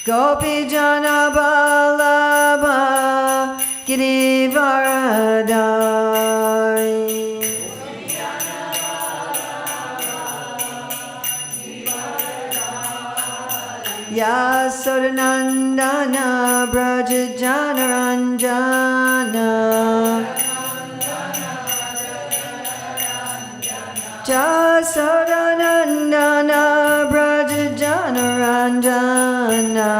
Gopi Jana Ballabha Girivaradari. Yasodanandana Braja Jana Ranjana. Yasodanandana Braja Jana Ranjana.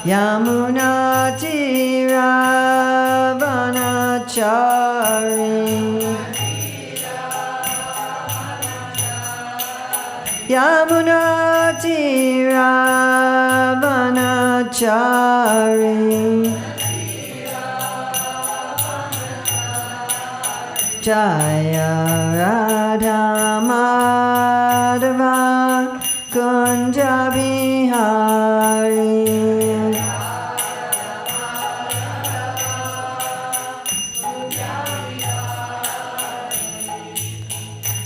Yamuna Tiravanachari. Yamuna Tiravanachari. Jaya Radha Madhava Kunja Bihari.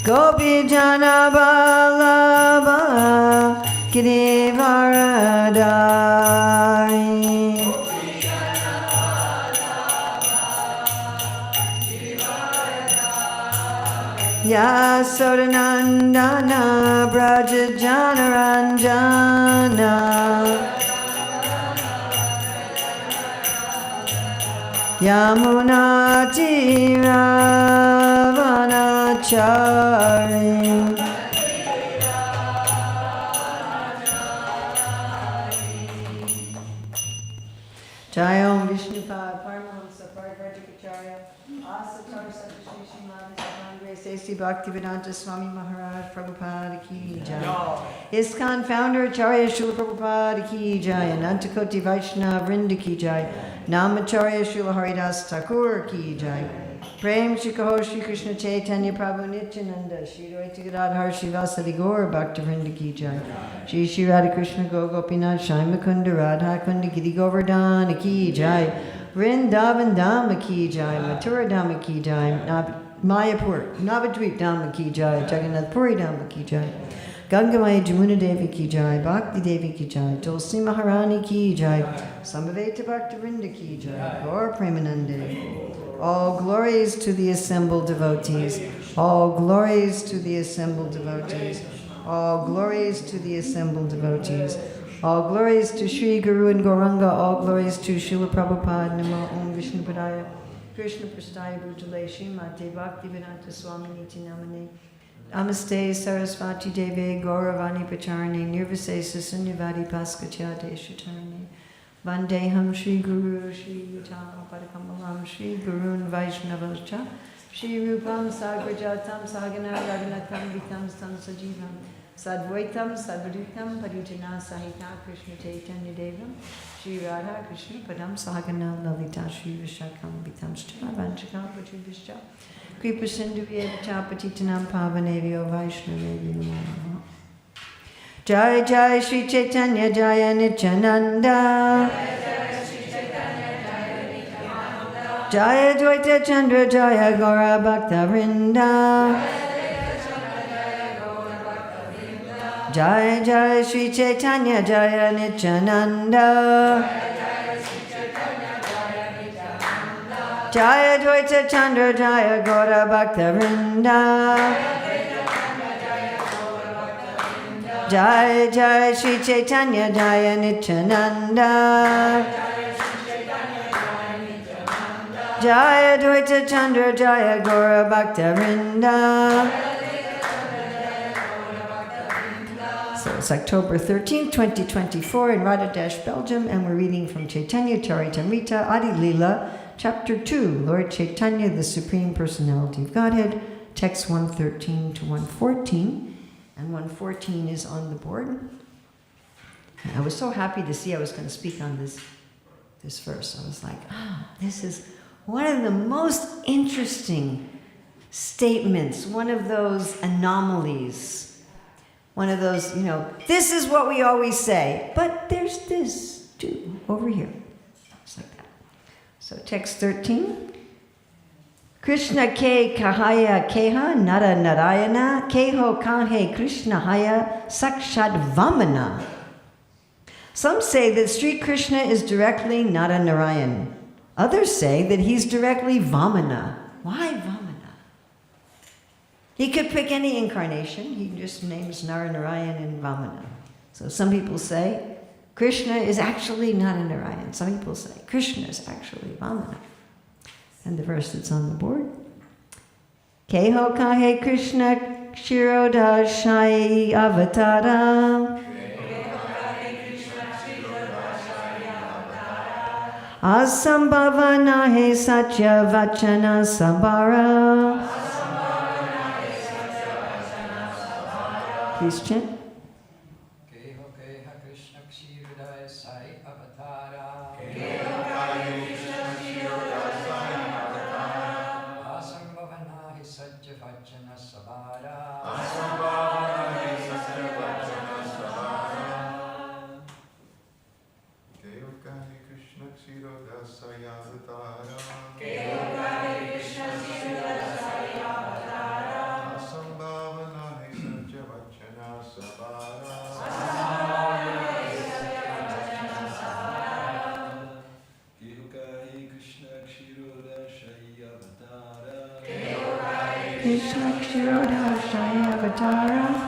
Gopi Jana Ballabha Girivaradari. Yasodanandana Braja Jana Ranjana. Yamuna Tiravanachari. Jai Om Vishnupad Paramahamsa Parvartikacharya Asatar Satashi Shrimad Sesi Bhaktivedanta Swami Maharaj Prabhupada Ki Jai. ISKCON Founder Acharya Srila Prabhupada Ki Jai. Anantakoti Vaishnava Vrinda Ki Jai. Namacharya Srila Haridas Thakur Ki Jai. Prem Shri Kaho Shri Krishna Chaitanya Prabhu Nityananda Shri Dvaita Gadadhar Shri Vasadi Gaur Bhakta Vrinda Ki Jai. Shri Shri Radha Krishna Go Gopinath Shai Mukunda Radha Kunda Giri Govardhana Ki Jai. Vrindavan Dhamma Ki Jai. Mathura Dhamma Ki Jai. Mayapur Navadvip Dhamma Ki Jai. Jagannath Puri Dhamma Ki Jai. Gangamaya Jamuna Devi Ki Jai. Bhakti Devi Ki Jai. Tulsi Maharani Ki Jai. Samaveta Bhakta Vrinda Ki Jai. Gaur Premanande. All glories to the assembled devotees. All glories to the assembled devotees. All glories to the assembled devotees. All glories to Sri Guru and Gauranga. All glories to Srila Prabhupada. Namo Om Vishnu Padaya. Krishna Prastaya Bhutale Srimate Bhaktivedanta Swami Niti Namane. Namaste Sarasvati Deve Gauravani Pacharane Nirvisesa Sunyavadi Paskatya Deshatarane. Vandeham Shri Guru Shri Yuta Padakamalam Shri Gurun Vaishnavascha Shri Rupam Sagrajatam Sagana Raghunatam Vitam Stam Sajivam Sadvaitam Sadvaritam Parijana Sahita Krishna Chaitanya Devam Shri Radha Krishna Padam Sagana Lalita Shri Vishakam Vitam Shcha Vanchakam Pachubhishcha Kripa Sindhu Yevacha Patitanam Pavanevyo Vaishnavevyo Namo. Jai Jai Shri Chaitanya Jaya Nityananda. Jaya Dvaita Chandra Jaya Gaura Bhakta Vrinda. Jai Jai Shri Chaitanya Jaya Nityananda. Jaya Dvaita Chandra Jaya Gaura Bhakta Vrinda. Jai Jai Shri Chaitanya Jaya Nityananda. Jaya Dvaita Chandra Jaya Gaura Bhakta Vrinda. So it's October 13th, 2024 in Radhadesh, Belgium, and we're reading from Chaitanya Charitamrita Adi Leela, Chapter 2, Lord Chaitanya, the Supreme Personality of Godhead, text 113 to 114. And 114 is on the board. And I was so happy to see I was going to speak on this verse. I was like, this is one of the most interesting statements, one of those anomalies, one of those, this is what we always say, but there's this too over here. It's like that. So text 13. Krishna ke kahaya keha nara narayana keho kahe Krishna haya sakshat vamana. Some say that Sri Krishna is directly Nara Narayan. Others say that he's directly Vamana. Why Vamana? He could pick any incarnation. He just names Nara Narayan and Vamana. So some people say Krishna is actually Nara Narayan. Some people say Krishna is actually Vamana. And the verse that's on the board. Keho kahe Krishna kshiroda shai avatara. Asambhavana he satya vachana sabara. Please chant. Krishna Kshiroda Shai Avatara.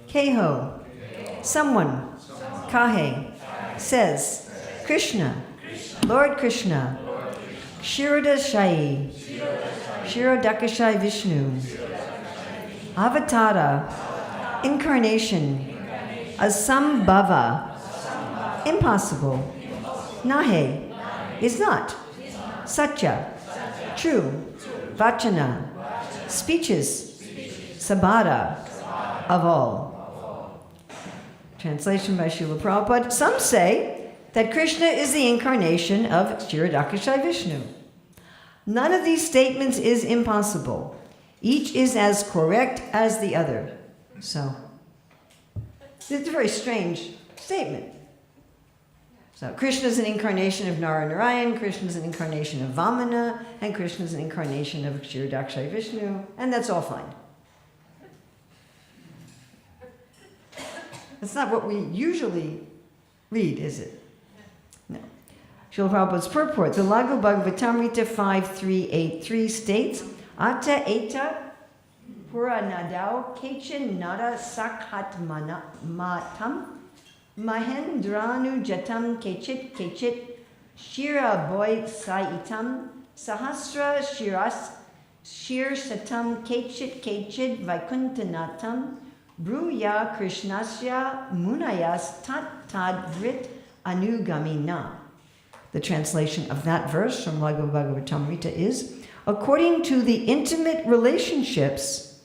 Keho, someone, Kahe, says, Krishna, Lord Krishna, Kshirodakashai, Kshirodakashai Vishnu, Avatara, incarnation, Asambhava, impossible, Nahe, is not, Satya, true, Vachana, speeches, Sabara, of all. Translation by Srila Prabhupada. Some say that Krishna is the incarnation of Kshirodakashai Vishnu. None of these statements is impossible. Each is as correct as the other. So, it's a very strange statement. So, Krishna is an incarnation of Nara Narayan, Krishna is an incarnation of Vamana, and Krishna is an incarnation of Kshirodakashai Vishnu, and that's all fine. That's not what we usually read, is it? No. Srila Prabhupada's purport, the Laghu Bhagavatamrita 5383 states, Ata eta puranadau kechin nada sakhat matam mahendranu jatam kechit shira boy saitam sahasra shiras shir satam kechit vaikuntanatam Bruya Krishnasya Munayas Tat Vrit Anugamina. The translation of that verse from Laghu Bhagavatamrita is, according to the intimate relationships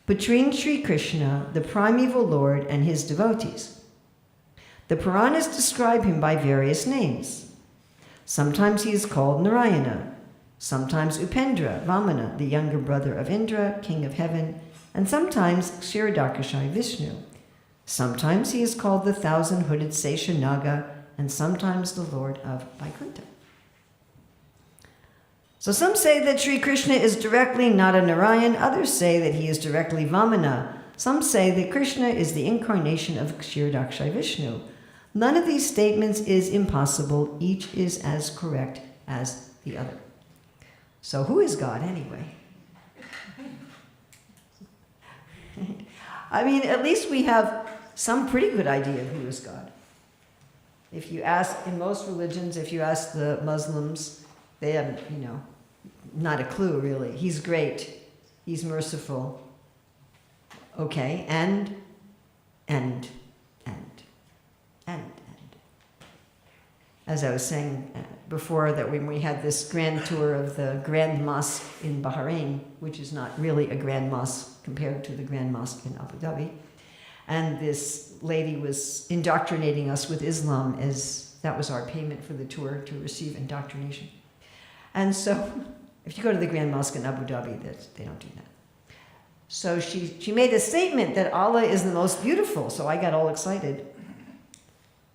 between Sri Krishna, the primeval Lord, and his devotees. The Puranas describe him by various names. Sometimes he is called Narayana, sometimes Upendra, Vamana, the younger brother of Indra, king of heaven, and sometimes Kshirodakashai Vishnu. Sometimes he is called the thousand-hooded Seshanaga, and sometimes the Lord of Vaikuntha. So some say that Sri Krishna is directly Nara Narayan, others say that he is directly Vamana. Some say that Krishna is the incarnation of Kshirodakashai Vishnu. None of these statements is impossible, each is as correct as the other. So who is God anyway? I mean, at least we have some pretty good idea of who is God. If you ask, in most religions, if you ask the Muslims, they have, not a clue really. He's great. He's merciful. Okay, and. As I was saying before, that when we had this grand tour of the Grand Mosque in Bahrain, which is not really a Grand Mosque compared to the Grand Mosque in Abu Dhabi, and this lady was indoctrinating us with Islam, as that was our payment for the tour, to receive indoctrination. And so, if you go to the Grand Mosque in Abu Dhabi, they don't do that. So she made a statement that Allah is the most beautiful, so I got all excited.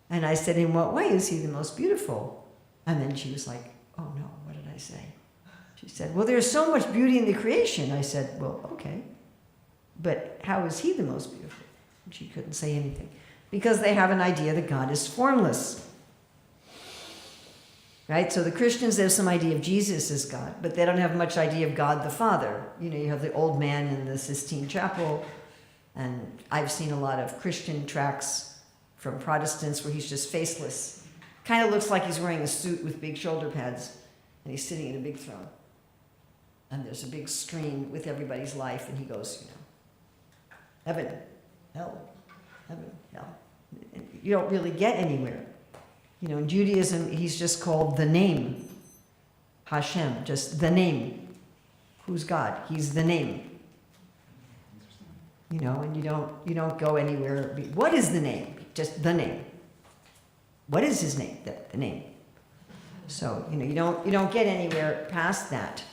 And I said, in what way is he the most beautiful? And then she was like, oh no, what did I say? She said, well, there's so much beauty in the creation. I said, well, okay, but how is he the most beautiful? And she couldn't say anything. Because they have an idea that God is formless. Right? So the Christians, they have some idea of Jesus as God, but they don't have much idea of God the Father. You have the old man in the Sistine Chapel, and I've seen a lot of Christian tracts from Protestants where he's just faceless. Kind of looks like he's wearing a suit with big shoulder pads, and he's sitting in a big throne. And there's a big screen with everybody's life, and he goes, heaven, hell, heaven, hell. You don't really get anywhere. In Judaism, he's just called the name. Hashem, just the name. Who's God? He's the name. And you don't go anywhere. What is the name? Just the name. What is his name? The name. So, you don't get anywhere past that.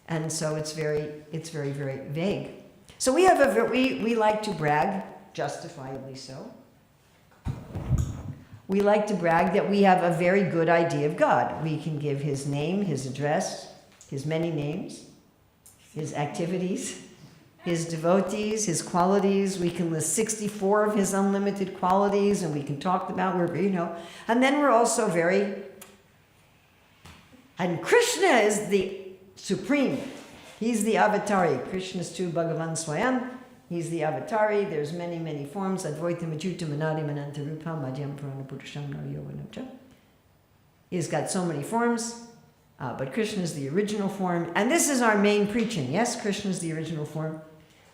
And so it's very, very vague. So we like to brag, justifiably so. We like to brag that we have a very good idea of God. We can give his name, his address, his many names, his activities, his devotees, his qualities. We can list 64 of his unlimited qualities, and we can talk about And then we're also and Krishna is the supreme. He's the avatari. Krishna's tu Bhagavan Swayam. He's the avatari. There's many, many forms. Advaitam Achyutam Anadim Anantarupam Madhyam Purana Purusham Naryoganapcha. He's got so many forms, but Krishna is the original form. And this is our main preaching. Yes, Krishna is the original form.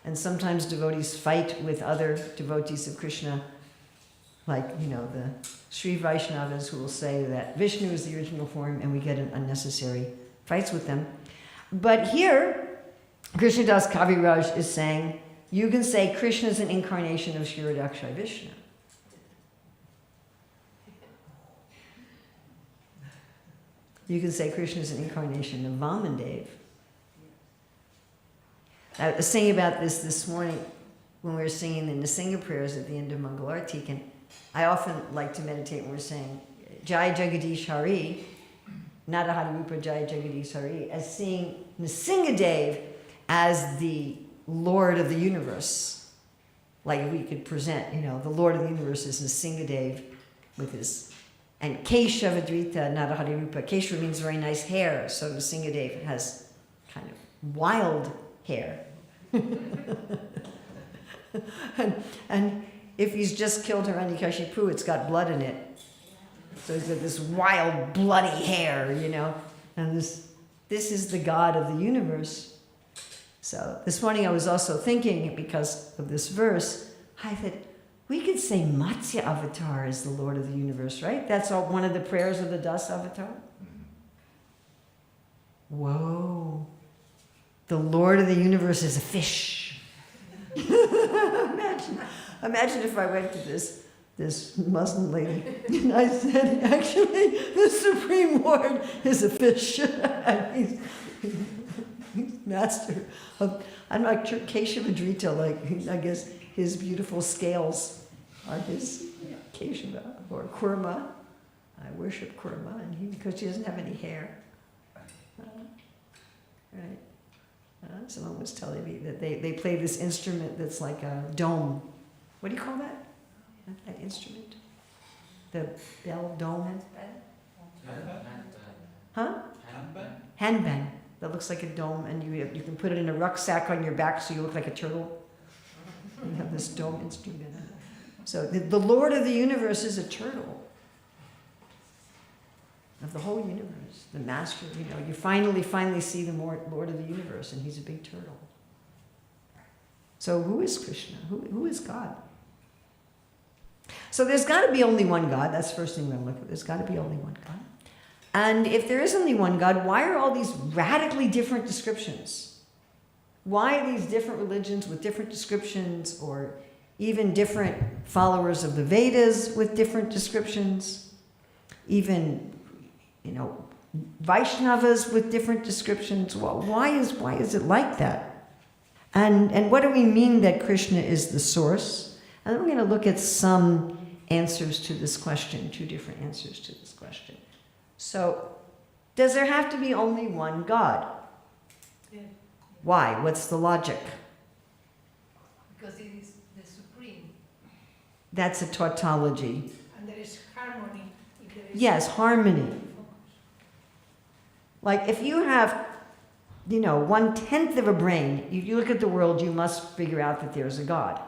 And sometimes devotees fight with other devotees of Krishna, like, the Sri Vaishnavas, who will say that Vishnu is the original form, and we get in unnecessary fights with them. But here, Krishnadas Kaviraj is saying, you can say Krishna is an incarnation of Shriradakshai Vishnu. You can say Krishna is an incarnation of Vamandev. I was singing about this morning when we were singing the Nrsimha prayers at the end of Mangalarti, and I often like to meditate when we're saying Jai Jagadish Hari, Nada Hari Rupa Jai Jagadish Hari, as seeing Nrsimhadev as the Lord of the universe. Like we could present, the Lord of the universe is Nrsimhadev with his, and Keshavadrita Nada Hari Rupa. Keshava means very nice hair, so Nrsimhadev has kind of wild hair. and if he's just killed Hiranyakashipu, it's got blood in it. So he's got this wild, bloody hair, And this is the God of the universe. So this morning I was also thinking, because of this verse, I thought, we could say Matsya Avatar is the Lord of the universe, right? That's one of the prayers of the Das Avatar. Whoa. The Lord of the universe is a fish. Imagine if I went to this Muslim lady and I said, actually, the Supreme Lord is a fish. And he's master of, I'm not sure, Keshavadrita, like, I guess his beautiful scales are his Keshava, or Kurma. I worship Kurma, and because she doesn't have any hair. Right. Someone was telling me that they play this instrument that's like a dome. What do you call that? That instrument? The bell dome? Huh? Handbang. that looks like a dome, and you can put it in a rucksack on your back so you look like a turtle. You have this dome instrument. So the Lord of the universe is a turtle. Of the whole universe, the master, you finally see the Lord of the universe, and he's a big turtle. So who is Krishna? Who is God? So there's got to be only one God. That's the first thing we're going to look at. There's got to be only one God. And if there is only one God, why are all these radically different descriptions? Why are these different religions with different descriptions, or even different followers of the Vedas with different descriptions? Even Vaishnavas with different descriptions. Well, why is it like that? And what do we mean that Krishna is the source? And then we're going to look at some answers to this question, 2 different answers to this question. So, does there have to be only one God? Yeah. Why? What's the logic? Because it is the supreme. That's a tautology. And there is harmony. Yes, harmony. Like if you have, 1/10 of a brain, you look at the world, you must figure out that there's a God.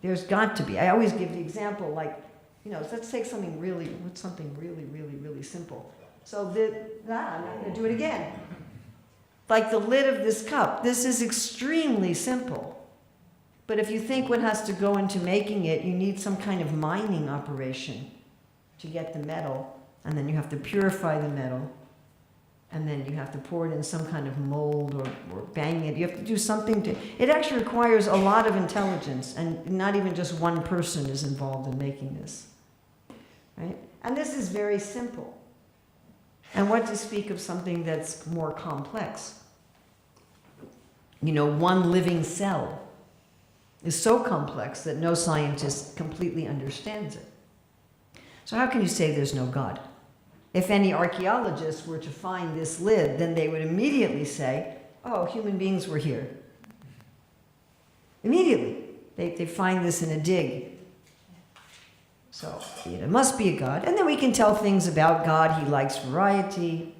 There's got to be. I always give the example, like, let's take something really simple. So I'm not going to do it again. Like the lid of this cup. This is extremely simple. But if you think what has to go into making it, you need some kind of mining operation to get the metal, and then you have to purify the metal, and then you have to pour it in some kind of mold or bang it. You have to do something to... It actually requires a lot of intelligence, and not even just one person is involved in making this. Right? And this is very simple. And what to speak of something that's more complex? One living cell is so complex that no scientist completely understands it. So how can you say there's no God? If any archaeologists were to find this lid, then they would immediately say, oh, human beings were here. Immediately. They find this in a dig. So it must be a God. And then we can tell things about God. He likes variety.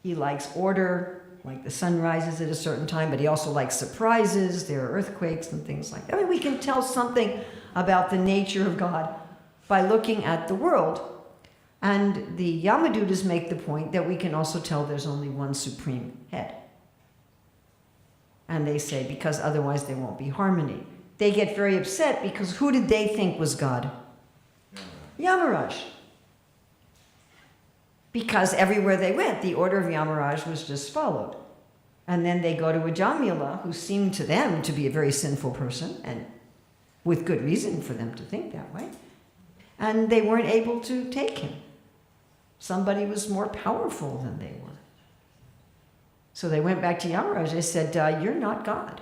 He likes order, like the sun rises at a certain time, but he also likes surprises. There are earthquakes and things like that. I mean, we can tell something about the nature of God by looking at the world. And the Yamadutas make the point that we can also tell there's only one supreme head. And they say, because otherwise there won't be harmony. They get very upset because who did they think was God? Yamaraj. Because everywhere they went, the order of Yamaraj was just followed. And then they go to Ajamila, who seemed to them to be a very sinful person, and with good reason for them to think that way. And they weren't able to take him. Somebody was more powerful than they were. So they went back to Yamaraj. They said, you're not God.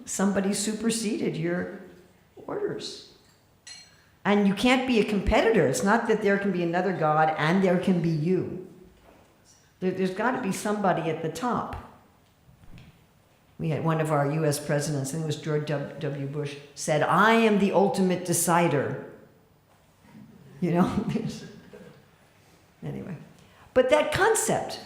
Somebody superseded your orders. And you can't be a competitor. It's not that there can be another God and there can be you. There's got to be somebody at the top. We had one of our U.S. presidents, I think it was George W. Bush, said, I am the ultimate decider. Anyway. But that concept,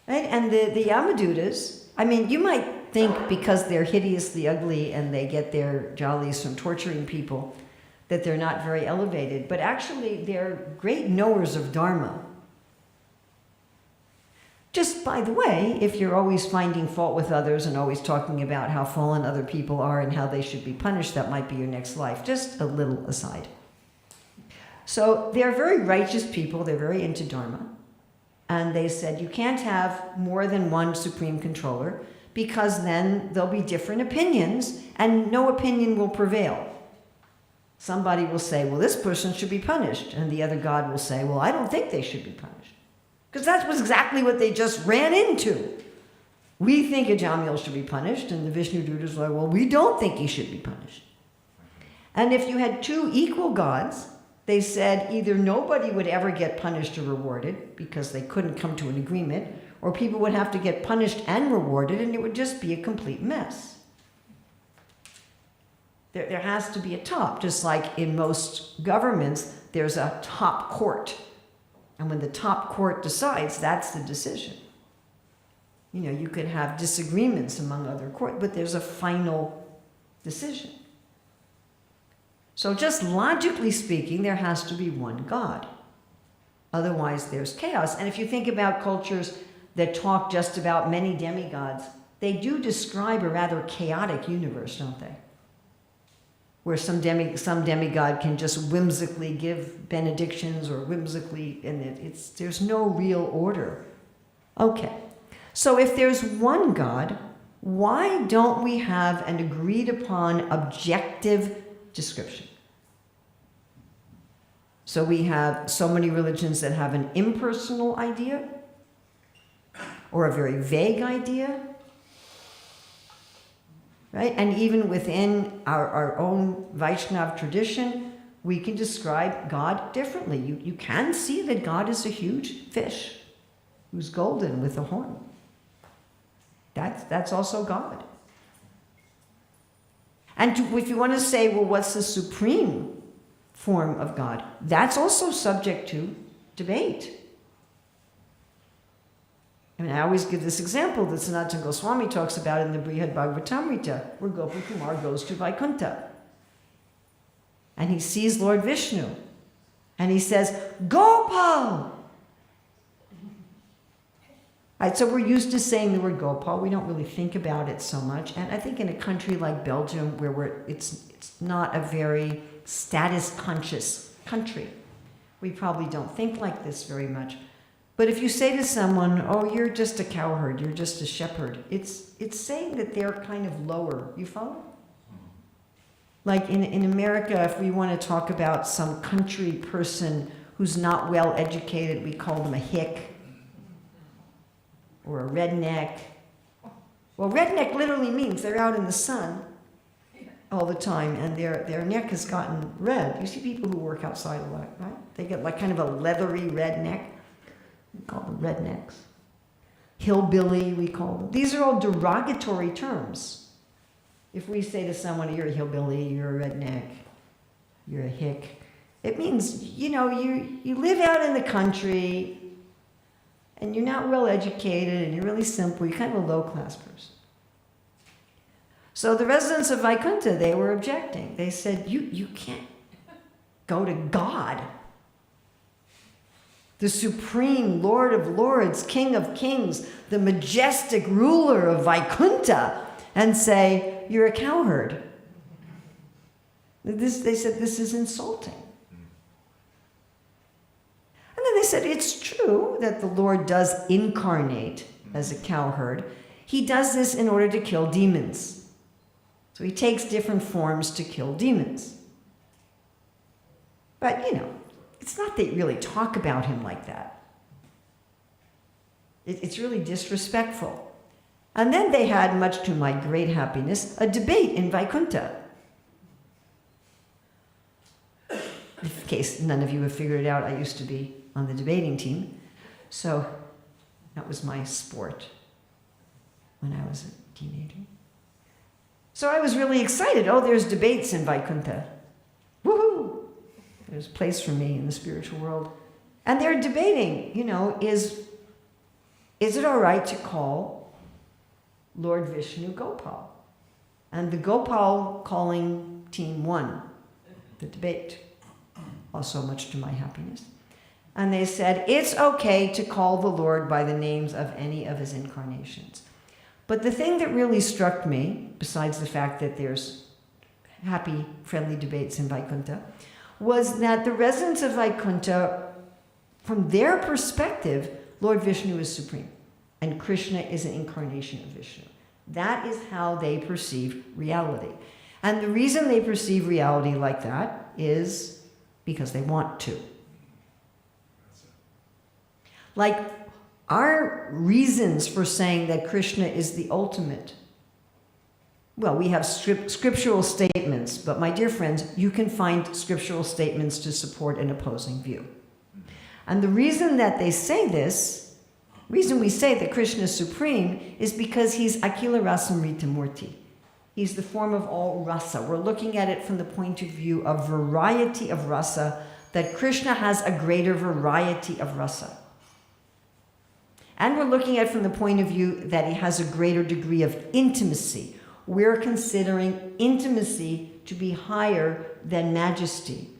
right? And the Yamadutas, I mean, you might think because they're hideously ugly and they get their jollies from torturing people, that they're not very elevated, but actually they're great knowers of Dharma. Just by the way, if you're always finding fault with others and always talking about how fallen other people are and how they should be punished, that might be your next life. Just a little aside. So they're very righteous people. They're very into Dharma. And they said you can't have more than one supreme controller because then there'll be different opinions and no opinion will prevail. Somebody will say, well, this person should be punished. And the other God will say, well, I don't think they should be punished. Because that was exactly what they just ran into. We think Ajamil should be punished, and the Vishnu Dutas were like, well, we don't think he should be punished. And if you had 2 equal gods, they said either nobody would ever get punished or rewarded because they couldn't come to an agreement, or people would have to get punished and rewarded, and it would just be a complete mess. There has to be a top, just like in most governments, there's a top court. And when the top court decides, that's the decision. You could have disagreements among other courts, but there's a final decision. So just logically speaking, there has to be one God. Otherwise, there's chaos. And if you think about cultures that talk just about many demigods, they do describe a rather chaotic universe, don't they? Where some demigod can just whimsically give benedictions or whimsically, and there's no real order. Okay, so if there's one God, why don't we have an agreed upon objective description? So we have so many religions that have an impersonal idea or a very vague idea, right? And even within our own Vaishnav tradition, we can describe God differently. You can see that God is a huge fish who's golden with a horn. That's also God. And if you want to say, well, what's the supreme form of God? That's also subject to debate. I mean, I always give this example that Sanatana Goswami talks about in the Brihad Bhagavatamrita, where Gopakumar goes to Vaikuntha. And he sees Lord Vishnu. And he says, Gopal! Right, so we're used to saying the word Gopal. We don't really think about it so much. And I think in a country like Belgium, where it's not a very status-conscious country, we probably don't think like this very much. But if you say to someone, oh, you're just a cowherd, you're just a shepherd, it's saying that they're kind of lower. You follow? Like in America, if we want to talk about some country person who's not well educated, we call them a hick or a redneck. Well, redneck literally means they're out in the sun all the time and their neck has gotten red. You see people who work outside a lot, right? They get like kind of a leathery red neck. We call them rednecks. Hillbilly, we call them. These are all derogatory terms. If we say to someone, you're a hillbilly, you're a redneck, you're a hick, it means, you live out in the country and you're not well educated and you're really simple. You're kind of a low-class person. So the residents of Vaikuntha, they were objecting. They said, you can't go to God, the supreme Lord of Lords, King of Kings, the majestic ruler of Vaikuntha, and say, you're a cowherd. They said, this is insulting. And then they said, it's true that the Lord does incarnate as a cowherd. He does this in order to kill demons. So he takes different forms to kill demons. But, it's not they really talk about him like that. It's really disrespectful. And then they had, much to my great happiness, a debate in Vaikuntha. In case none of you have figured it out, I used to be on the debating team. So that was my sport when I was a teenager. So I was really excited. Oh, there's debates in Vaikuntha. Woohoo! There's a place for me in the spiritual world. And they're debating, is it all right to call Lord Vishnu Gopal? And the Gopal calling team won the debate, also much to my happiness. And they said, it's okay to call the Lord by the names of any of his incarnations. But the thing that really struck me, besides the fact that there's happy, friendly debates in Vaikuntha, was that the residents of Vaikuntha, from their perspective, Lord Vishnu is supreme, and Krishna is an incarnation of Vishnu. That is how they perceive reality. And the reason they perceive reality like that is because they want to. Like, our reasons for saying that Krishna is the ultimate, well, we have scriptural statements, but my dear friends, you can find scriptural statements to support an opposing view. And the reason that they say this, reason we say that Krishna is supreme, is because he's Akila Rasamrita Murti. He's the form of all rasa. We're looking at it from the point of view of variety of rasa, that Krishna has a greater variety of rasa. And we're looking at it from the point of view that he has a greater degree of intimacy. We're considering intimacy to be higher than majesty.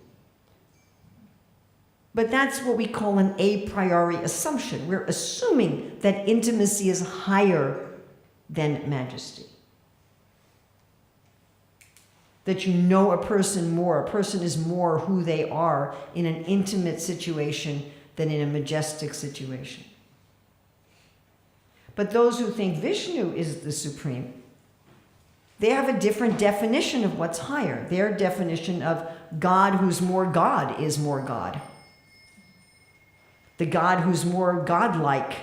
But that's what we call an a priori assumption. We're assuming that intimacy is higher than majesty. That you know a person more. A person is more who they are in an intimate situation than in a majestic situation. But those who think Vishnu is the supreme, they have a different definition of what's higher. Their definition of God who's more God is more God. The God who's more godlike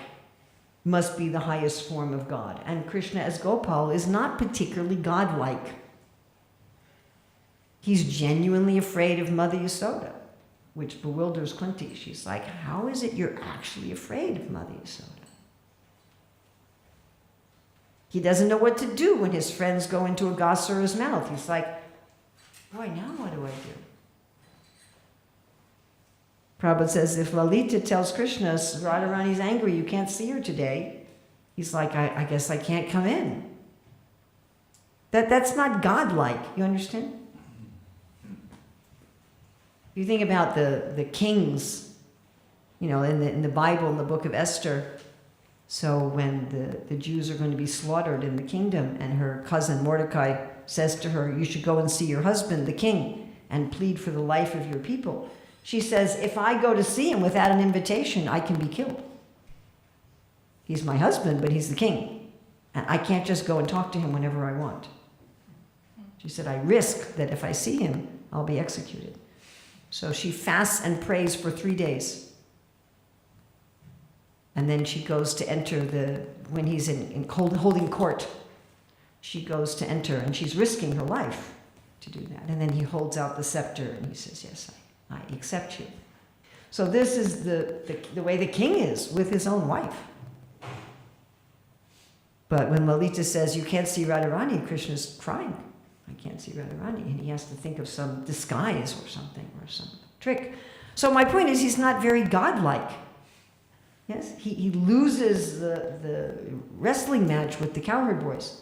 must be the highest form of God. And Krishna as Gopal is not particularly godlike. He's genuinely afraid of Mother Yasoda, which bewilders Kunti. She's like, how is it you're actually afraid of Mother Yasoda? He doesn't know what to do when his friends go into Aghasura's mouth. He's like, boy, now what do I do? Prabhupada says, if Lalita tells Krishna, Radharani's angry, you can't see her today, he's like, I guess I can't come in. That's not godlike, you understand? You think about the kings, in the Bible, in the book of Esther. So when the Jews are going to be slaughtered in the kingdom, and her cousin Mordecai says to her, you should go and see your husband, the king, and plead for the life of your people. She says, if I go to see him without an invitation, I can be killed. He's my husband, but he's the king. And I can't just go and talk to him whenever I want. She said, I risk that if I see him, I'll be executed. So she fasts and prays for 3 days. And then she goes to enter when he's in holding court, she goes to enter, and she's risking her life to do that. And then he holds out the scepter and he says, yes, I accept you. So this is the way the king is with his own wife. But when Lalita says, you can't see Radharani, Krishna's crying. I can't see Radharani. And he has to think of some disguise or something, or some trick. So my point is, he's not very godlike. Yes, he loses the wrestling match with the cowherd boys.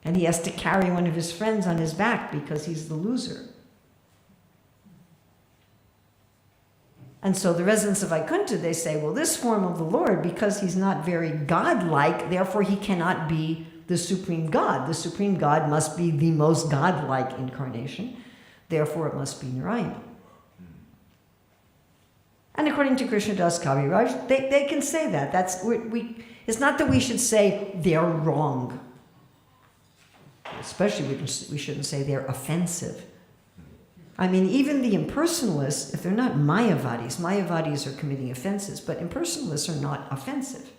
And he has to carry one of his friends on his back because he's the loser. And so the residents of Vaikuntha, they say, well, this form of the Lord, because he's not very godlike, therefore he cannot be the supreme God. The supreme God must be the most godlike incarnation. Therefore it must be Narayana. And according to Krishnadas Kaviraj, they can say that. It's not that we should say they're wrong. Especially we shouldn't say they're offensive. I mean, even the impersonalists, if they're not Mayavadis are committing offenses, but impersonalists are not offensive.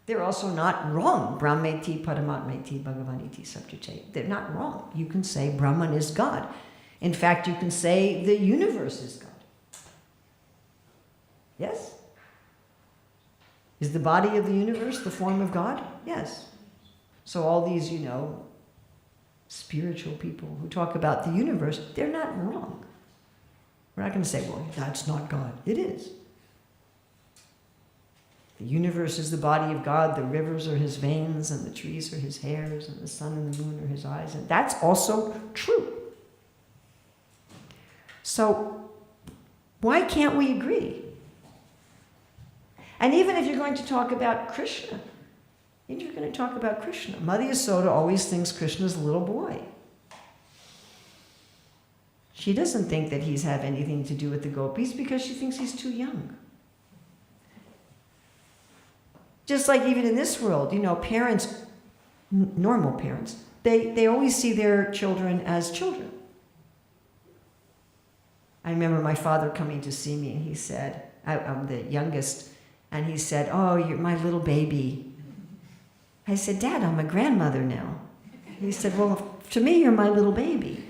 They're also not wrong. Brahmeti, Paramatmeti, Bhagavaniti, Sabjate. They're not wrong. You can say Brahman is God. In fact, you can say the universe is God. Yes? Is the body of the universe the form of God? Yes. So all these, spiritual people who talk about the universe, they're not wrong. We're not going to say, well, that's not God. It is. The universe is the body of God, the rivers are his veins, and the trees are his hairs, and the sun and the moon are his eyes, and that's also true. So, why can't we agree? And even if you're going to talk about Krishna, Mother Yasoda always thinks Krishna's a little boy. She doesn't think that he's have anything to do with the gopis because she thinks he's too young. Just like even in this world, parents, normal parents, they always see their children as children. I remember my father coming to see me, and he said, I'm the youngest, and he said, oh, you're my little baby. I said, Dad, I'm a grandmother now. He said, well, to me, you're my little baby.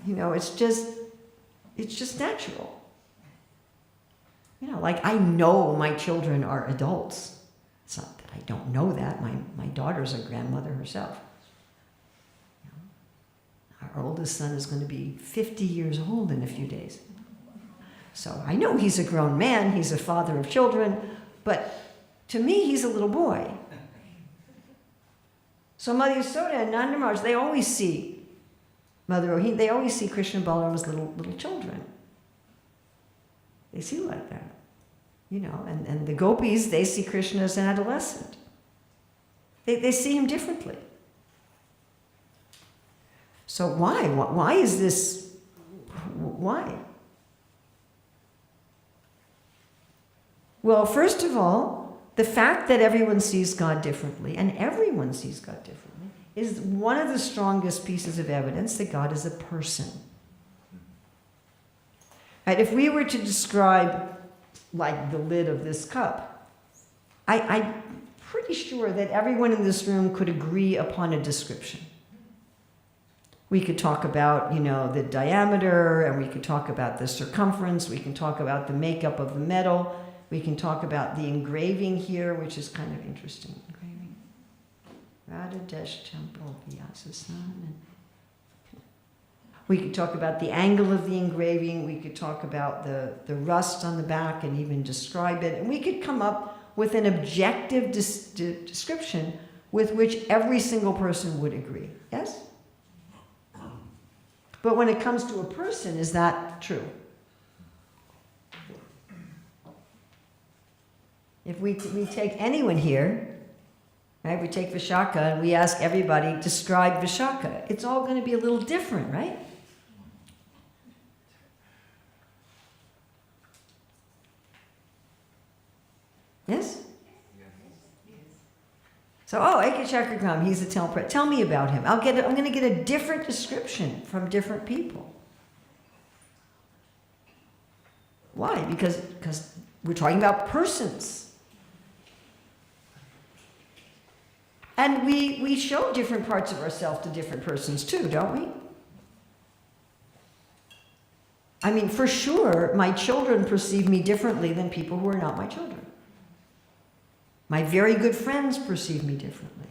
It's just natural. Like I know my children are adults. It's not that I don't know that. My daughter's a grandmother herself. Our oldest son is going to be 50 years old in a few days. So I know he's a grown man, he's a father of children, But to me, he's a little boy. So Mother Yasoda and Nanda Maharaj, they always see Mother Rohini, they always see Krishna and Balaram as little children. They see like that. You know, and the gopis, they see Krishna as an adolescent. They see him differently. So why? Why is this? Why? Well, first of all, the fact that everyone sees God differently, and everyone sees God differently, is one of the strongest pieces of evidence that God is a person. Right? If we were to describe, like, the lid of this cup, I'm pretty sure that everyone in this room could agree upon a description. We could talk about, you know, the diameter, and we could talk about the circumference, we can talk about the makeup of the metal, we can talk about the engraving here, which is kind of interesting. Engraving. Radhadesh Temple, Vyasasan. We could talk about the angle of the engraving, we could talk about the rust on the back and even describe it, and we could come up with an objective description with which every single person would agree. Yes? But when it comes to a person, is that true? If we take anyone here, right, we take Vishaka and we ask everybody, describe Vishaka, it's all going to be a little different, right? Yes? So, Ekachakrakam, he's a temple. Tell me about him. I'm going to get a different description from different people. Why? Because we're talking about persons. And we show different parts of ourselves to different persons too, don't we? I mean, for sure, my children perceive me differently than people who are not my children. My very good friends perceive me differently.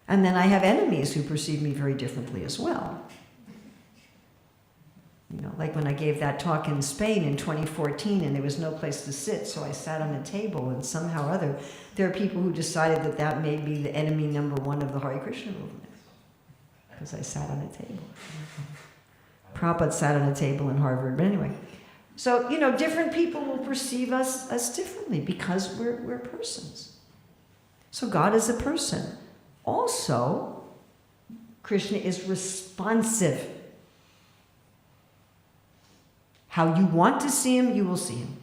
And then I have enemies who perceive me very differently as well. You know, like when I gave that talk in Spain in 2014 and there was no place to sit, so I sat on a table, and somehow or other, there are people who decided that that may be the enemy number one of the Hare Krishna movement. Because I sat on a table. Prabhupada sat on a table in Harvard, but anyway. So, you know, different people will perceive us differently because we're persons. So God is a person. Also, Krishna is responsive. How you want to see him, you will see him.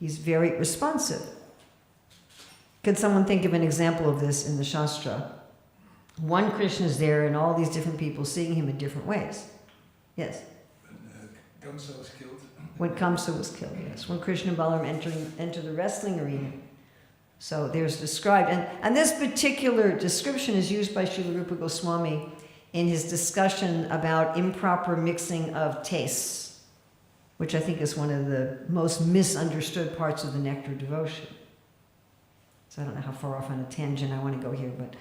He's very responsive. Can someone think of an example of this in the Shastra? One Krishna is there and all these different people seeing him in different ways. Yes? When Kamsa was killed. When Kamsa was killed, yes. When Krishna and Balaram enter the wrestling arena. So there's described, and this particular description is used by Srila Rupa Goswami in his discussion about improper mixing of tastes, which I think is one of the most misunderstood parts of the nectar devotion. So I don't know how far off on a tangent I want to go here, but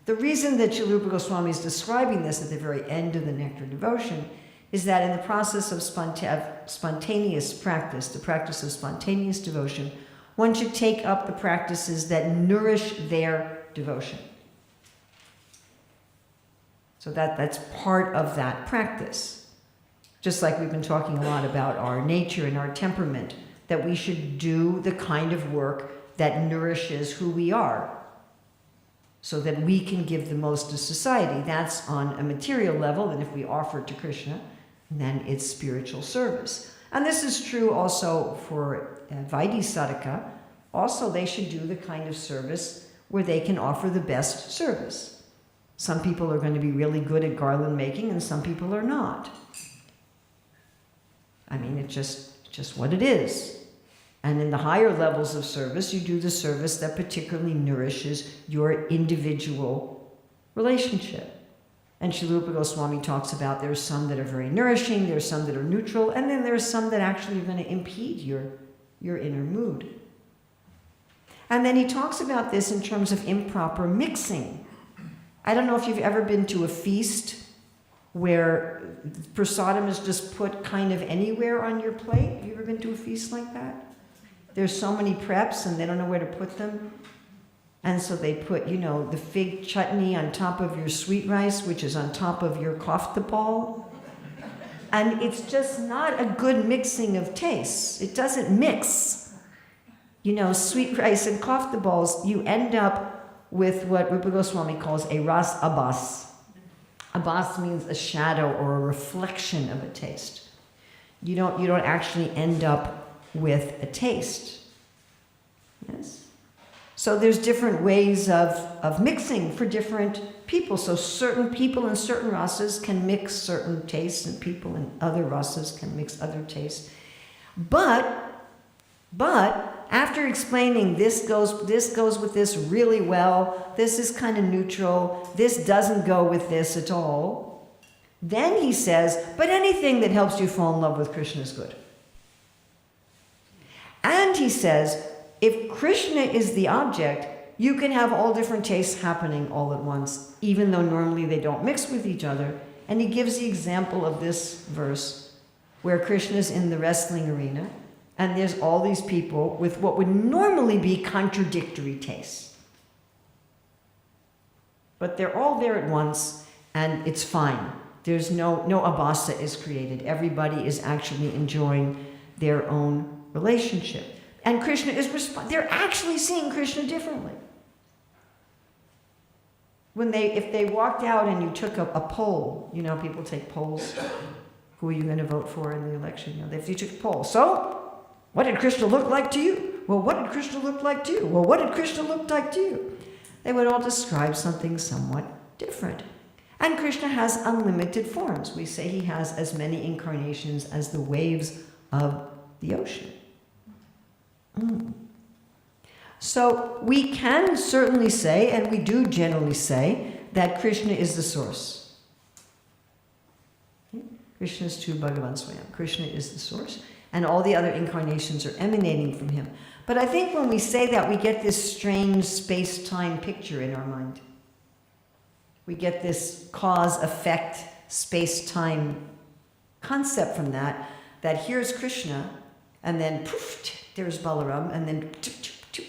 the reason that Srila Rupa Goswami is describing this at the very end of the nectar devotion is that in the process of spontaneous practice, the practice of spontaneous devotion, one should take up the practices that nourish their devotion. So that's part of that practice. Just like we've been talking a lot about our nature and our temperament, that we should do the kind of work that nourishes who we are, so that we can give the most to society. That's on a material level, and if we offer it to Krishna, then it's spiritual service. And this is true also for Vaidhi Sadhaka. Also, they should do the kind of service where they can offer the best service. Some people are going to be really good at garland making, and some people are not. I mean, it's just what it is. And in the higher levels of service, you do the service that particularly nourishes your individual relationship. And Srila Rupa Goswami talks about there's some that are very nourishing, there's some that are neutral, and then there's some that actually are going to impede your inner mood. And then he talks about this in terms of improper mixing. I don't know if you've ever been to a feast where prasadam is just put kind of anywhere on your plate. You ever been to a feast like that? There's so many preps and they don't know where to put them. And so they put, the fig chutney on top of your sweet rice, which is on top of your kofta ball. And it's just not a good mixing of tastes. It doesn't mix. Sweet rice and kofta balls, you end up with what Rupa Goswami calls a ras abas. Abas means a shadow or a reflection of a taste. You don't actually end up with a taste. Yes? So there's different ways of mixing for different people. So certain people in certain rasas can mix certain tastes, and people in other rasas can mix other tastes. But after explaining this goes with this really well, this is kind of neutral, this doesn't go with this at all, then he says, but anything that helps you fall in love with Krishna is good. And he says, if Krishna is the object, you can have all different tastes happening all at once, even though normally they don't mix with each other. And he gives the example of this verse where Krishna is in the wrestling arena, and there's all these people with what would normally be contradictory tastes. But they're all there at once, and it's fine. There's no abhasa is created. Everybody is actually enjoying their own relationship. And Krishna is they're actually seeing Krishna differently. If they walked out and you took a poll, people take polls. Who are you going to vote for in the election? If you took a poll, so what did Krishna look like to you? Well, what did Krishna look like to you? Well, what did Krishna look like to you? They would all describe something somewhat different. And Krishna has unlimited forms. We say he has as many incarnations as the waves of the ocean. So we can certainly say, and we do generally say, that Krishna is the source. Krishna is true Bhagavan Swayam. Krishna is the source, and all the other incarnations are emanating from him. But I think when we say that, we get this strange space-time picture in our mind. We get this cause-effect space-time concept from that here's Krishna, and then poof, there's Balaram, and then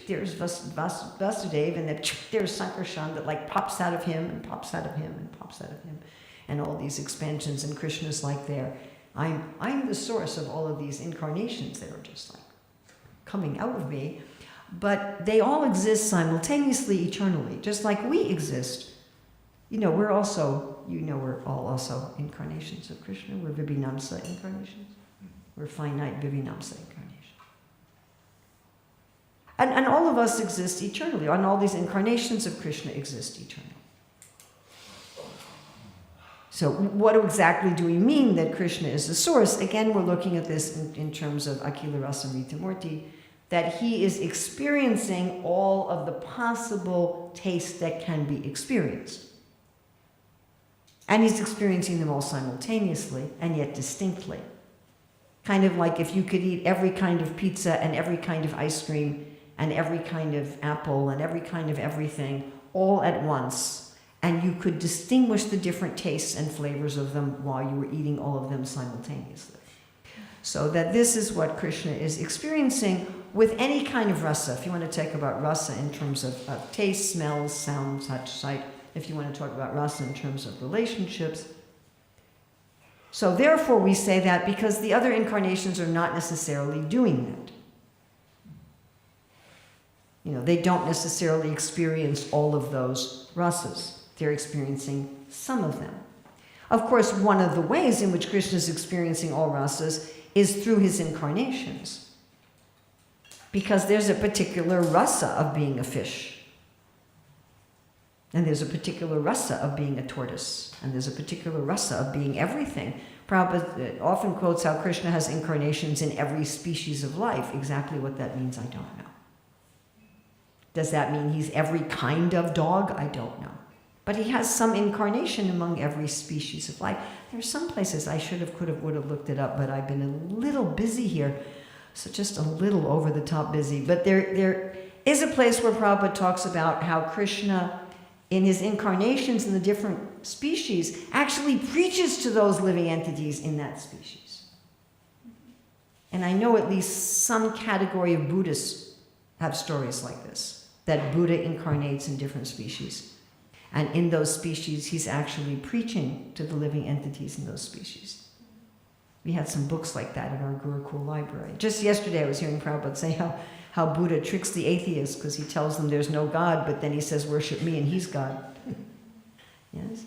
there's Vasudeva, and then there's Sankarshan that pops out of him, and pops out of him, and pops out of him, and all these expansions, and Krishna's there. I'm the source of all of these incarnations that are just coming out of me, but they all exist simultaneously, eternally, just like we exist. We're also, we're all also incarnations of Krishna. We're Vibhinamsa incarnations. We're finite Vibhinamsa incarnations. And all of us exist eternally, and all these incarnations of Krishna exist eternally. So what exactly do we mean that Krishna is the source? Again, we're looking at this in terms of Akila Rasamrita Murti, that he is experiencing all of the possible tastes that can be experienced. And he's experiencing them all simultaneously and yet distinctly. Kind of like if you could eat every kind of pizza and every kind of ice cream and every kind of apple and every kind of everything all at once, and you could distinguish the different tastes and flavors of them while you were eating all of them simultaneously. So that this is what Krishna is experiencing with any kind of rasa. If you want to talk about rasa in terms of taste, smells, sound, touch, sight, if you want to talk about rasa in terms of relationships. So therefore we say that because the other incarnations are not necessarily doing that. They don't necessarily experience all of those rasas. They're experiencing some of them. Of course, one of the ways in which Krishna is experiencing all rasas is through his incarnations. Because there's a particular rasa of being a fish. And there's a particular rasa of being a tortoise. And there's a particular rasa of being everything. Prabhupada often quotes how Krishna has incarnations in every species of life. Exactly what that means, I don't know. Does that mean he's every kind of dog? I don't know. But he has some incarnation among every species of life. There are some places I would have looked it up, but I've been a little busy here. So just a little over the top busy. But there is a place where Prabhupada talks about how Krishna in his incarnations in the different species, actually preaches to those living entities in that species. And I know at least some category of Buddhists have stories like this, that Buddha incarnates in different species. And in those species, he's actually preaching to the living entities in those species. We had some books like that in our Gurukul library. Just yesterday I was hearing Prabhupada say how Buddha tricks the atheists because he tells them there's no God, but then he says, worship me, and he's God. Yes?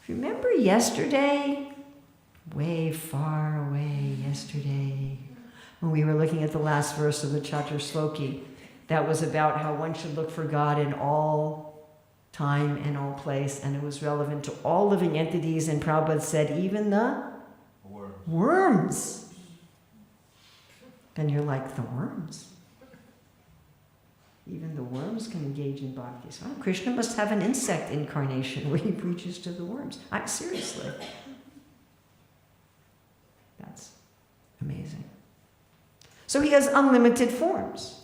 Remember yesterday, way far away yesterday, when we were looking at the last verse of the Chatur Sloki, that was about how one should look for God in all time and all place, and it was relevant to all living entities, and Prabhupada said, even the worms. Then you're like, the worms? Even the worms can engage in bhakti. So Krishna must have an insect incarnation where he preaches to the worms. Seriously. That's amazing. So he has unlimited forms.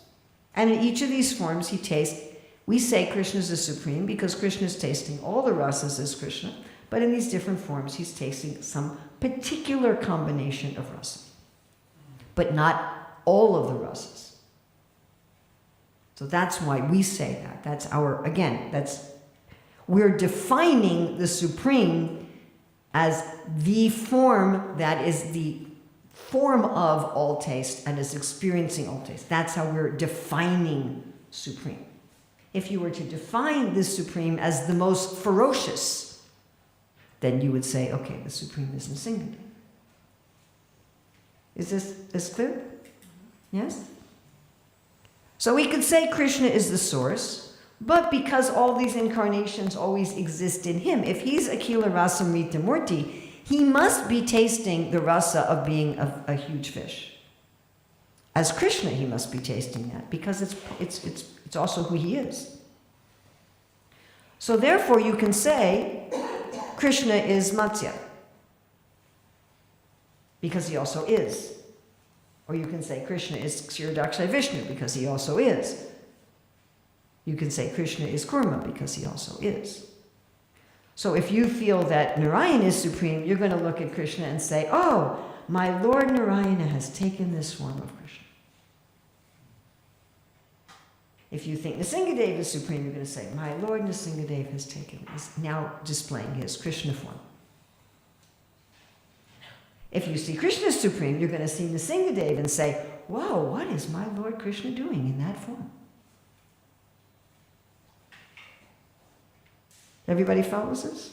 And in each of these forms he tastes. We say Krishna is the supreme because Krishna is tasting all the rasas as Krishna. But in these different forms he's tasting some particular combination of rasa. But not all of the rasas. So that's why we say that. That's our, again, we're defining the Supreme as the form that is the form of all taste and is experiencing all taste. That's how we're defining Supreme. If you were to define the Supreme as the most ferocious, then you would say, okay, the Supreme is Nrsimhadev. Is this clear? Yes? So we could say Krishna is the source, but because all these incarnations always exist in him, if he's Akila Rasamrita Murti, he must be tasting the rasa of being a huge fish. As Krishna, he must be tasting that, because it's also who he is. So therefore you can say Krishna is Matsya, because he also is. Or you can say Krishna is Kshirodakshay Vishnu, because he also is. You can say Krishna is Kurma, because he also is. So if you feel that Narayan is supreme, you're going to look at Krishna and say, oh, my Lord Narayana has taken this form of Krishna. If you think Nrsimhadev is supreme, you're going to say, my Lord Nrsimhadev has taken, is now displaying his Krishna form. If you see Krishna as supreme, you're going to see Nrsimhadev and say, whoa, what is my Lord Krishna doing in that form? Everybody follows this?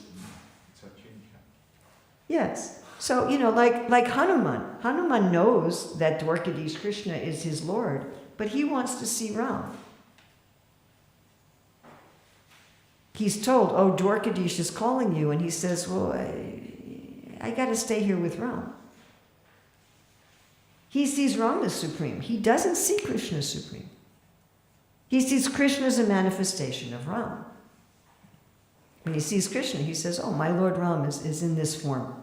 Yes. So, like Hanuman. Hanuman knows that Dwarkadish Krishna is his Lord, but he wants to see Ram. He's told, oh, Dwarkadish is calling you, and he says, well, I got to stay here with Ram. He sees Ram as supreme. He doesn't see Krishna as supreme. He sees Krishna as a manifestation of Ram. When he sees Krishna, he says, oh, my Lord Ram is in this form,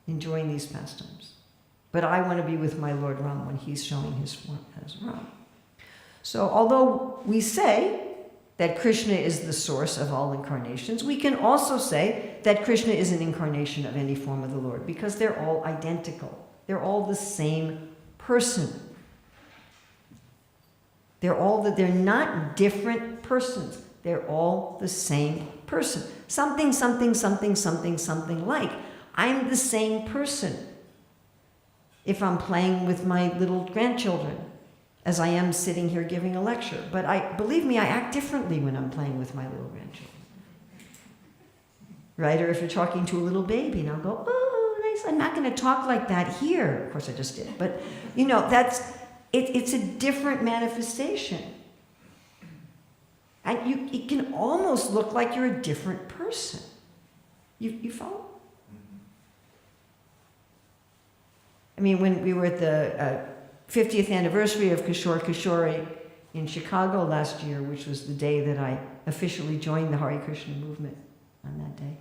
enjoying these pastimes. But I want to be with my Lord Ram when he's showing his form as Ram. So although we say that Krishna is the source of all incarnations, we can also say that Krishna is an incarnation of any form of the Lord, because they're all identical. They're all the same person. They're not different persons. They're all the same person. Something, something, something, something, something like. I'm the same person if I'm playing with my little grandchildren as I am sitting here giving a lecture. But believe me, I act differently when I'm playing with my little grandchildren. Right? Or if you're talking to a little baby, and I'll go, oh, nice. I'm not going to talk like that here. Of course, I just did. But, it's a different manifestation. And it can almost look like you're a different person. You follow? I mean, when we were at the 50th anniversary of Kishore Kishori in Chicago last year, which was the day that I officially joined the Hare Krishna movement on that day.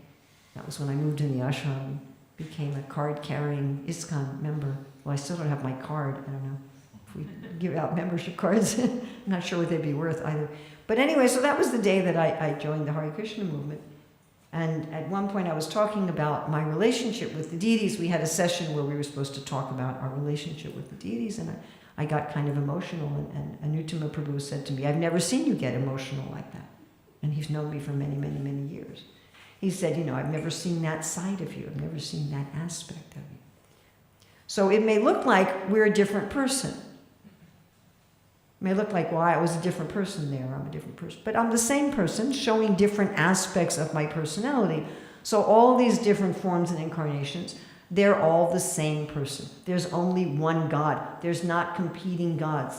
That was when I moved in the ashram and became a card-carrying ISKCON member. Well, I still don't have my card. I don't know if we give out membership cards. I'm not sure what they'd be worth either. But anyway, so that was the day that I joined the Hare Krishna movement. And at one point I was talking about my relationship with the deities. We had a session where we were supposed to talk about our relationship with the deities, and I got kind of emotional, and Anuttama Prabhu said to me, I've never seen you get emotional like that. And he's known me for many, many, many years. He said, I've never seen that side of you. I've never seen that aspect of you. So it may look like we're a different person. It may look like, well, I was a different person there, I'm a different person. But I'm the same person showing different aspects of my personality. So all these different forms and incarnations, they're all the same person. There's only one God. There's not competing gods.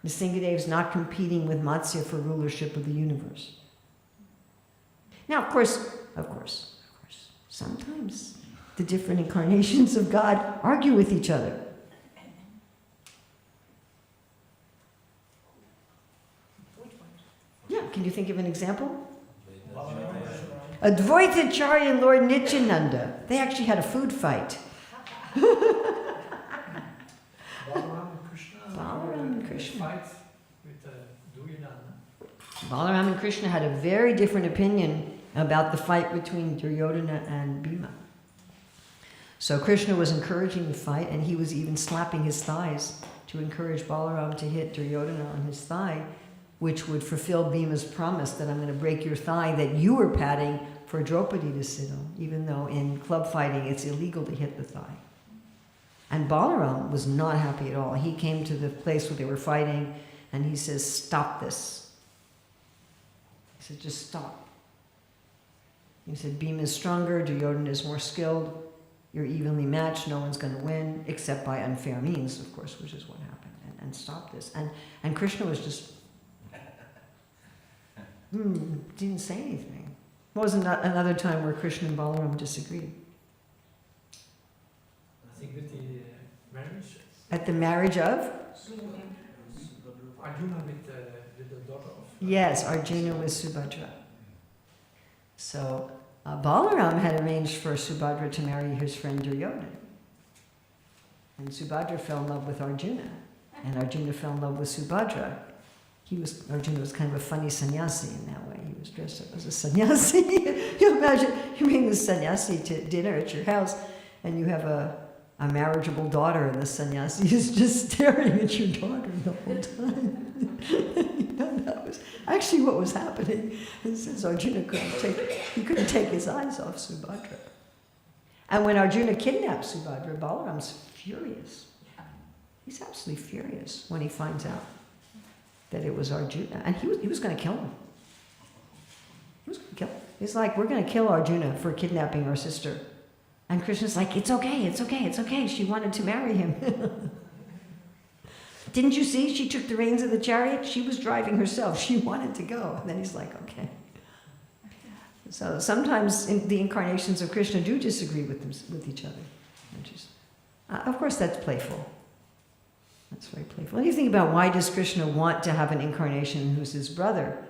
Nrsingadev's not competing with Matsya for rulership of the universe. Now, of course, sometimes the different incarnations of God argue with each other. Yeah, can you think of an example? Advaita Acharya and Lord Nityananda. They actually had a food fight. Balaram and Krishna. Fight with Duryodhana. Balaram and Krishna had a very different opinion about the fight between Duryodhana and Bhima. So Krishna was encouraging the fight, and he was even slapping his thighs to encourage Balaram to hit Duryodhana on his thigh, which would fulfill Bhima's promise that I'm going to break your thigh that you were patting for Draupadi to sit on, even though in club fighting it's illegal to hit the thigh. And Balaram was not happy at all. He came to the place where they were fighting, and he says, stop this. He said, just stop. He said, Bhima is stronger, Duryodhana is more skilled, you're evenly matched, no one's going to win, except by unfair means, of course, which is what happened. And stop this. And Krishna was just, didn't say anything. It wasn't another time where Krishna and Balaram disagreed. I think with the marriage. At the marriage of? Arjuna with the daughter of. Yes, Arjuna with Subhadra. So Balaram had arranged for Subhadra to marry his friend Duryodhana. And Subhadra fell in love with Arjuna. And Arjuna fell in love with Subhadra. Arjuna was kind of a funny sannyasi in that way. He was dressed up as a sannyasi. You imagine, you bring the sannyasi to dinner at your house, and you have a marriageable daughter, and the sannyasi is just staring at your daughter the whole time. That was actually what was happening. And since Arjuna couldn't take his eyes off Subhadra. And when Arjuna kidnapped Subhadra, Balaram's furious. He's absolutely furious when he finds out that it was Arjuna. And he was going to kill him. He was going to kill him. He's like, we're going to kill Arjuna for kidnapping our sister. And Krishna's like, it's okay. She wanted to marry him. Didn't you see? She took the reins of the chariot. She was driving herself. She wanted to go. And then he's like, okay. So sometimes the incarnations of Krishna do disagree with each other. Of course, that's playful. That's very playful. When you think about why does Krishna want to have an incarnation who's his brother?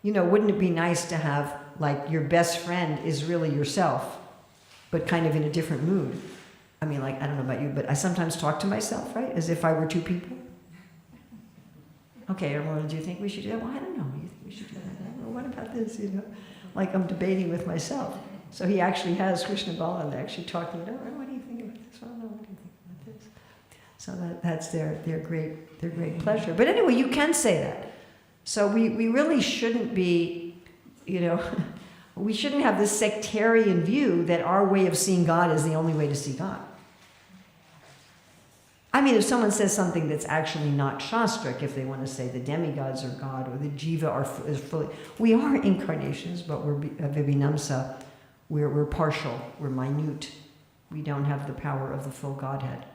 Wouldn't it be nice to have, like, your best friend is really yourself, but kind of in a different mood? I mean, like, I don't know about you, but I sometimes talk to myself, right? As if I were two people. Okay, everyone, do you think we should do that? Well, I don't know. You think we should do that? Well, what about this, Like I'm debating with myself. So he actually has Krishna Bala, and they're actually talking, what do you think about this? Well, no, what do you think about this? So that's their great pleasure. But anyway, you can say that. So we really shouldn't be, we shouldn't have this sectarian view that our way of seeing God is the only way to see God. I mean, if someone says something that's actually not Shastric, if they want to say the demigods are God or the Jiva is fully, we are incarnations, but we're Vibhinamsa, we're partial, we're minute. We don't have the power of the full Godhead.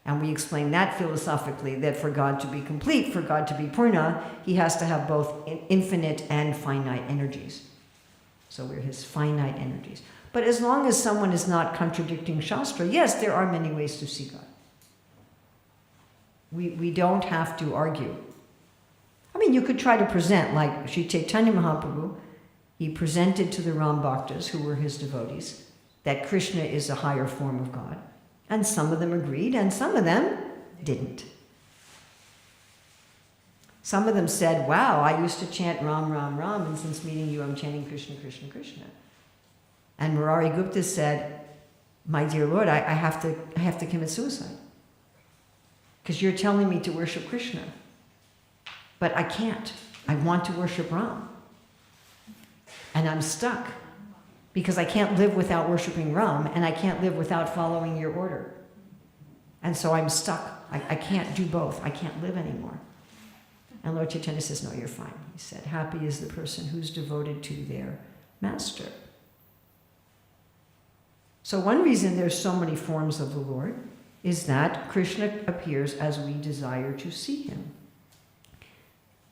And we explain that philosophically, that for God to be complete, for God to be Purna, he has to have both infinite and finite energies. So we're his finite energies. But as long as someone is not contradicting Shastra, yes, there are many ways to see God. We don't have to argue. I mean, you could try to present, like Sri Chaitanya Mahaprabhu, he presented to the Ram Bhaktas, who were his devotees, that Krishna is a higher form of God. And some of them agreed, and some of them didn't. Some of them said, wow, I used to chant Ram, Ram, Ram, and since meeting you, I'm chanting Krishna, Krishna, Krishna. And Murari Gupta said, my dear Lord, I have to commit suicide. Because you're telling me to worship Krishna. But I can't. I want to worship Ram. And I'm stuck. Because I can't live without worshiping Ram, and I can't live without following your order. And so I'm stuck. I can't do both. I can't live anymore. And Lord Chaitanya says, no, you're fine. He said, happy is the person who's devoted to their master. So one reason there's so many forms of the Lord is that Krishna appears as we desire to see him.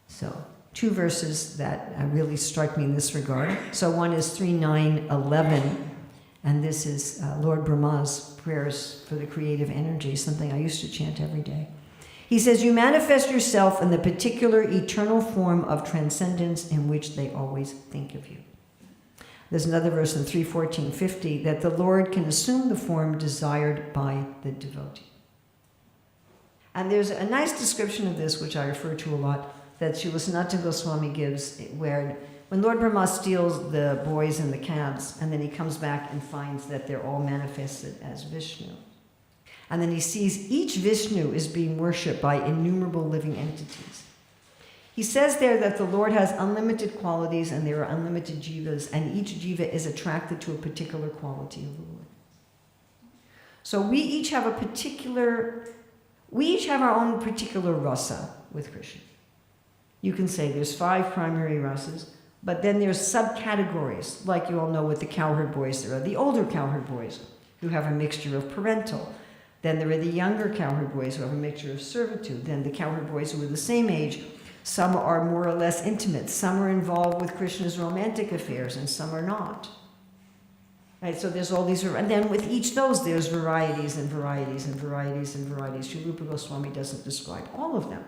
So 2 verses that really strike me in this regard. So one is 3:9-11, and this is Lord Brahma's prayers for the creative energy, something I used to chant every day. He says, you manifest yourself in the particular eternal form of transcendence in which they always think of you. There's another verse in 3:14-50 that the Lord can assume the form desired by the devotee. And there's a nice description of this, which I refer to a lot, that Srila Sanatana Goswami gives, where when Lord Brahma steals the boys and the calves, and then he comes back and finds that they're all manifested as Vishnu. And then he sees each Vishnu is being worshipped by innumerable living entities. He says there that the Lord has unlimited qualities and there are unlimited jivas, and each jiva is attracted to a particular quality of the Lord. So we each have our own particular rasa with Krishna. You can say there's 5 primary rasas, but then there's subcategories, like you all know with the cowherd boys. There are the older cowherd boys who have a mixture of parental. Then there are the younger cowherd boys who have a mixture of servitude. Then the cowherd boys who are the same age. Some are more or less intimate. Some are involved with Krishna's romantic affairs, and some are not. Right? So there's all these, and then with each of those, there's varieties and varieties and varieties and varieties. Sri Rupa Goswami doesn't describe all of them.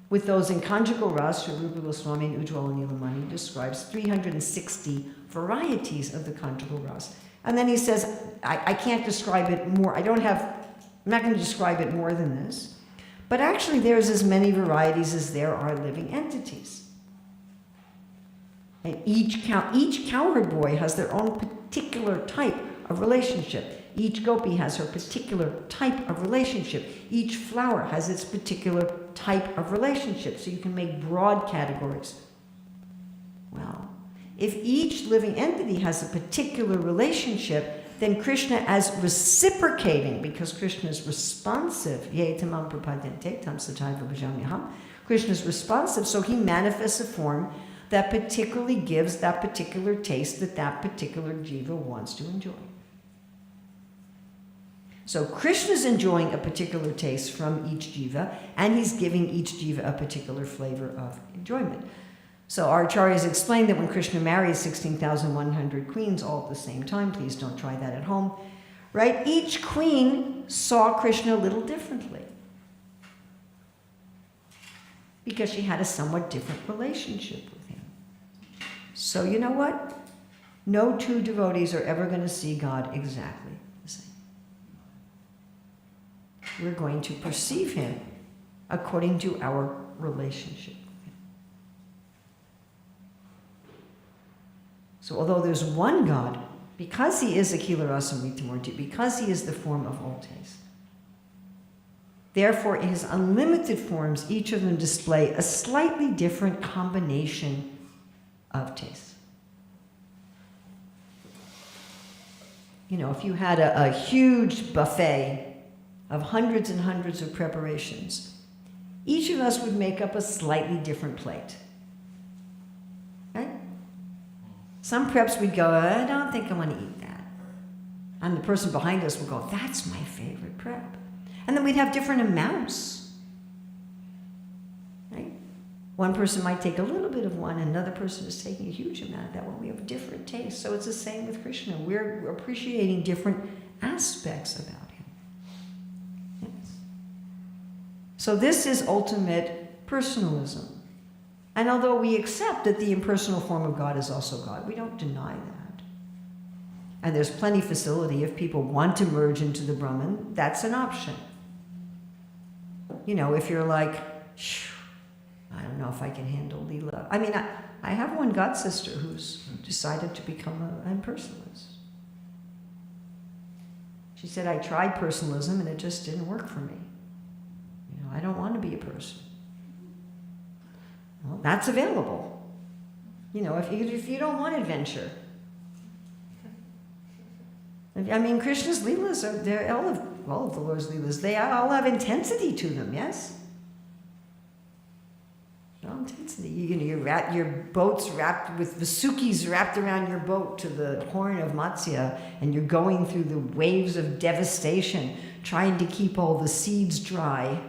With those in conjugal ras, Sri Rupa Goswami and Ujjwala Nilamani describes 360 varieties of the conjugal ras. And then he says, I can't describe it more. I'm not going to describe it more than this. But actually, there's as many varieties as there are living entities. And each cowherd boy has their own particular type of relationship. Each gopi has her particular type of relationship. Each flower has its particular type of relationship. So you can make broad categories. Well, if each living entity has a particular relationship, then Krishna, as reciprocating, because Krishna is responsive, ye tamam prapadyante tam sataiva bhajamyaham, Krishna is responsive, so he manifests a form that particularly gives that particular taste that particular jiva wants to enjoy. So Krishna's enjoying a particular taste from each jiva, and he's giving each jiva a particular flavor of enjoyment. So our acharyas explained that when Krishna marries 16,100 queens all at the same time, please don't try that at home, right? Each queen saw Krishna a little differently because she had a somewhat different relationship with him. So you know what? No 2 devotees are ever going to see God exactly the same. We're going to perceive him according to our relationship. So although there's one God, because he is Akhila Rasa Mritamurti, because he is the form of all taste, therefore in his unlimited forms, each of them display a slightly different combination of tastes. You know, if you had a huge buffet of hundreds and hundreds of preparations, each of us would make up a slightly different plate. Some preps we'd go, I don't think I want to eat that. And the person behind us would go, that's my favorite prep. And then we'd have different amounts. Right? One person might take a little bit of one, another person is taking a huge amount of that one. We have different tastes. So it's the same with Krishna. We're appreciating different aspects about him. Yes. So this is ultimate personalism. And although we accept that the impersonal form of God is also God, we don't deny that. And there's plenty of facility. If people want to merge into the Brahman, that's an option. You know, if you're like, I don't know if I can handle Leela. I mean, I have one god sister who's decided to become an impersonalist. She said, I tried personalism and it just didn't work for me. You know, I don't want to be a person. Well, that's available. You know, if you don't want adventure. I mean, Krishna's Leelas they're all of the Lord's Leelas, they all have intensity to them, yes? No intensity. Your boat's wrapped with Vasukis wrapped around your boat to the horn of Matsya, and you're going through the waves of devastation, trying to keep all the seeds dry.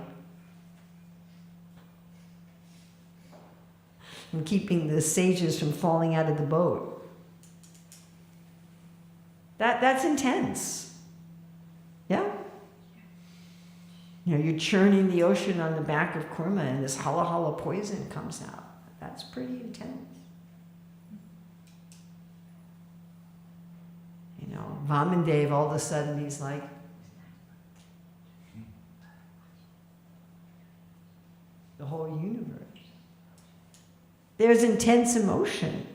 And keeping the sages from falling out of the boat. That's intense. Yeah? You know, you're churning the ocean on the back of Kurma and this hala hala poison comes out. That's pretty intense. You know, Vamandev, all of a sudden he's like, the whole universe. There's intense emotion.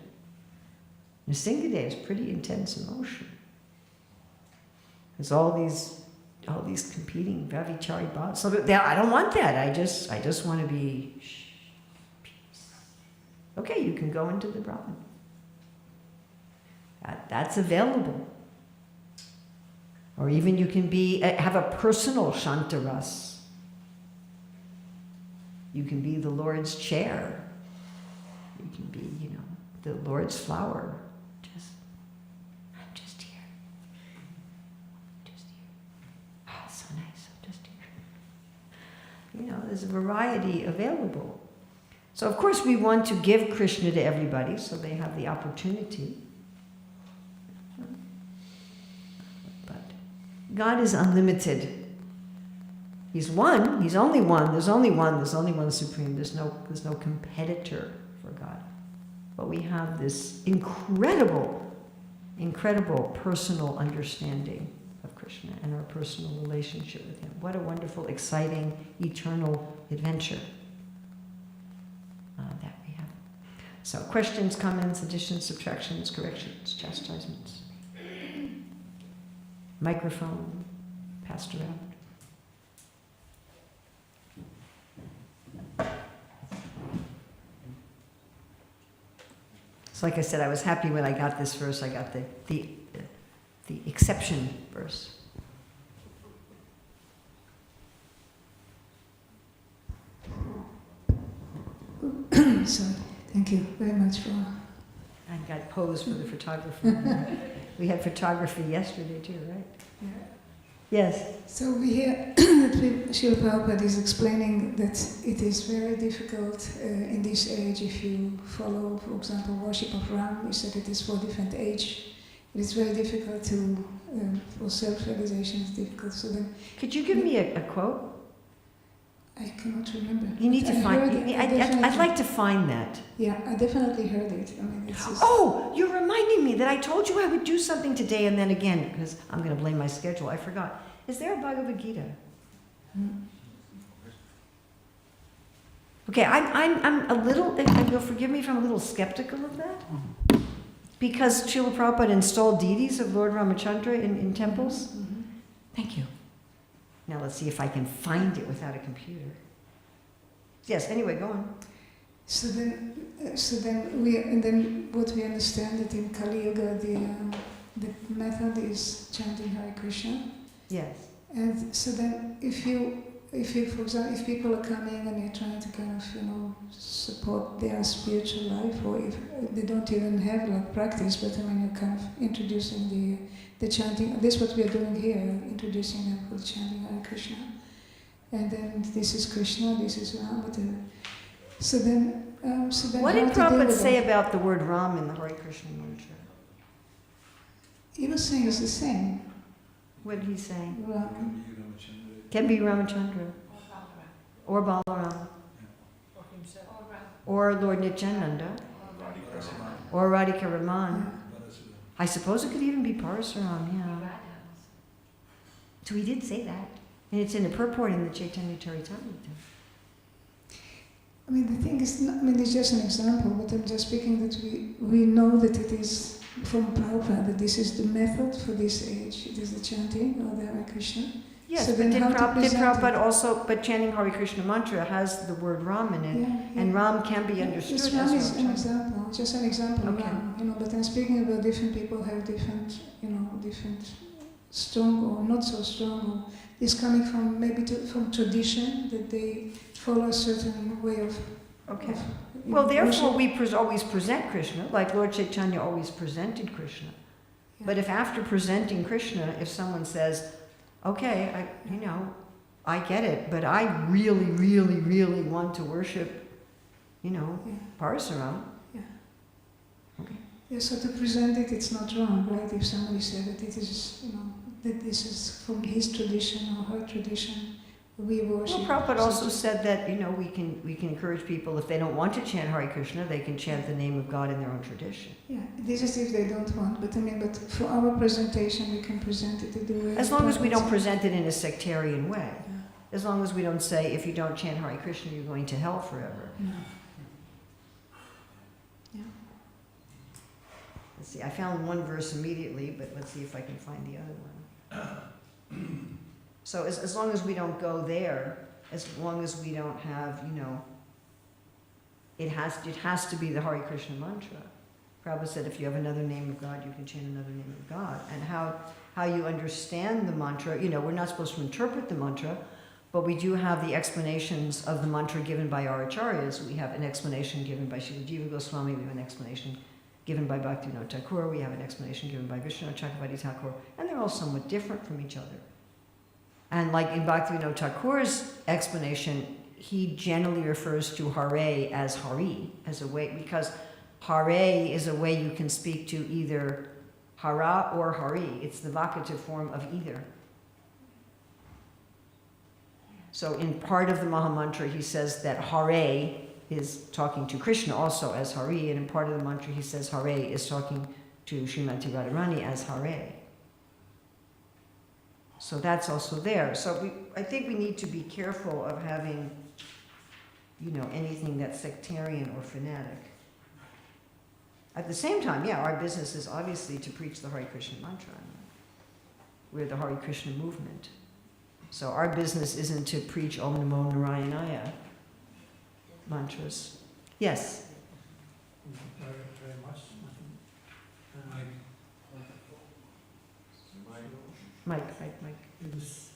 Nrsingadev is pretty intense emotion. There's all these competing Vavichari bhavas. So I don't want that. I just want to be peace. Okay, you can go into the Brahman. That's available. Or even you can have a personal Shantaras. You can be the Lord's chair. You can be, you know, the Lord's flower. I'm just here. Just here. Oh, so nice. I'm just here. You know, there's a variety available. So of course we want to give Krishna to everybody so they have the opportunity. But God is unlimited. He's one. He's only one. There's only one. There's only one supreme. There's no competitor for God. But we have this incredible personal understanding of Krishna and our personal relationship with him. What a wonderful, exciting, eternal adventure that we have. So questions, comments, additions, subtractions, corrections, chastisements. Microphone passed around. So like I said, I was happy when I got this verse. I got the exception verse. So, thank you very much for... I got posed for the photographer. We had photography yesterday too, right? Yeah. Yes. So we hear that Srila Prabhupada is explaining that it is very difficult in this age if you follow, for example, worship of Ram. You said it is for different age. It is very difficult for self-realization is difficult. So then, could you give me a quote? I cannot remember. You need to find it. I'd like to find that. Yeah, I definitely heard it. I mean, it's just... Oh, you're reminding me that I told you I would do something today and then again, because I'm going to blame my schedule. I forgot. Is there a Bhagavad Gita? Okay, I'm a little, you'll forgive me if I'm a little skeptical of that. Because Srila Prabhupada installed deities of Lord Ramachandra in temples. Mm-hmm. Thank you. Now let's see if I can find it without a computer. Yes, anyway, go on. So then what we understand that in Kali Yuga the method is chanting Hare Krishna. Yes. And so then if you for example, if people are coming and you're trying to kind of, support their spiritual life, or if they don't even have like practice, but when you're kind of introducing the chanting, this is what we are doing here, introducing them for the chanting Hare Krishna. And then this is Krishna, this is Ram, whatever. So then What did Prabhupada say about the word Ram in the Hare Krishna mantra? He was saying it's the same. What did he say? Ram. Can be Ramachandra. Or Balaram. Or himself. Or Lord Nityananda. Or Radhika Raman. I suppose it could even be Parasuram, yeah. So he did say that. And it's in the purport in the Chaitanya Charitamrita. I mean, the thing is, I mean, it's just an example, but I'm just speaking that we know that it is from Prabhupada, that this is the method for this age. It is the chanting of the Hare Krishna. Yes, So but then did how to present Prabhupada it? also, but chanting Hare Krishna mantra has the word Ram in it, and Ram can be understood This as Ram is Ram an Chandra. example, just an example of Okay. Ram, but I'm speaking about different people have different, different strong or not so strong, or this coming from maybe from tradition, that they follow a certain way of. Okay. of, Well, therefore, worship. we always present Krishna, like Lord Chaitanya always presented Krishna. Yeah. But if after presenting Krishna, if someone says, okay, I get it, but I really, really, really want to worship, Yeah. Parasaram. Yeah, so to present it, it's not wrong, right? If somebody said that it is, that this is from his tradition or her tradition, we worship. Well, Prabhupada also such- said that, we can encourage people, if they don't want to chant Hare Krishna, they can chant the name of God in their own tradition. Yeah, this is if they don't want, but for our presentation, we can present it the way. As long as we don't Prabhupada present it in a sectarian way. said. As long as we don't say, if you don't chant Hare Krishna, you're going to hell forever. Yeah. Yeah. Let's see, I found one verse immediately, but let's see if I can find the other one. So as long as we don't go there, as long as we don't have, it has to be the Hare Krishna mantra. Prabhupada said, if you have another name of God, you can chant another name of God. And how you understand the mantra, we're not supposed to interpret the mantra, but we do have the explanations of the mantra given by our acharyas. We have an explanation given by Srila Jiva Goswami, we have an explanation given by Bhaktivinoda Thakur, we have an explanation given by Vishnu Chakravarti Thakur, and they're all somewhat different from each other. And like in Bhaktivinoda Thakur's explanation, he generally refers to Hare as Hari, as a way, because Hare is a way you can speak to either Hara or Hari. It's the vocative form of either. So in part of the Mahamantra, he says that Hare is talking to Krishna also as Hari, and in part of the mantra, he says Hare is talking to Srimati Radharani as Hare. So that's also there. So I think we need to be careful of having, anything that's sectarian or fanatic. At the same time, our business is obviously to preach the Hare Krishna mantra. We're the Hare Krishna movement. So our business isn't to preach Om Namo Narayanaya mantras. Yes? Very, very much. Mike. It was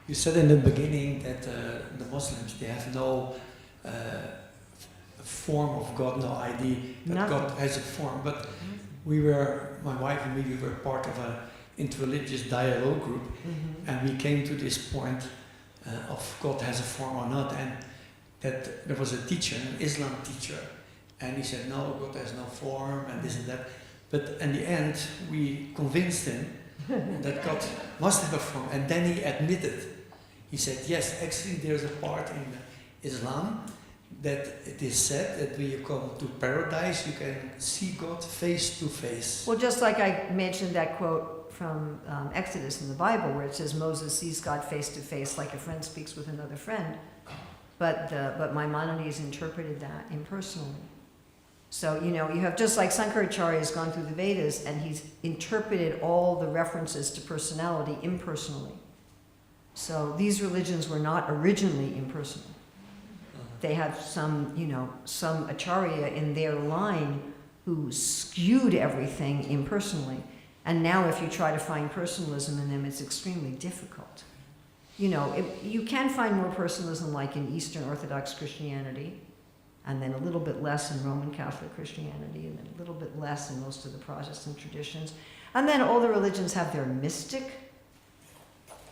You said in the beginning that the Muslims, they have no form of God, no idea that Nothing. God has a form. But my wife and me, we were part of an interreligious dialogue group, and we came to this point of God has a form or not, and that there was a teacher, an Islam teacher, and he said, no, God has no form, and this and that. But in the end, we convinced him that God must have a form, and then he admitted. He said, yes, actually there's a part in Islam that it is said that when you come to paradise, you can see God face to face. Well, just like I mentioned that quote from Exodus in the Bible, where it says Moses sees God face to face like a friend speaks with another friend, but Maimonides interpreted that impersonally. So, you have just like Sankaracharya has gone through the Vedas and he's interpreted all the references to personality impersonally. So these religions were not originally impersonal. They have some acharya in their line who skewed everything impersonally. And now if you try to find personalism in them, it's extremely difficult. You can find more personalism like in Eastern Orthodox Christianity, and then a little bit less in Roman Catholic Christianity, and then a little bit less in most of the Protestant traditions. And then all the religions have their mystic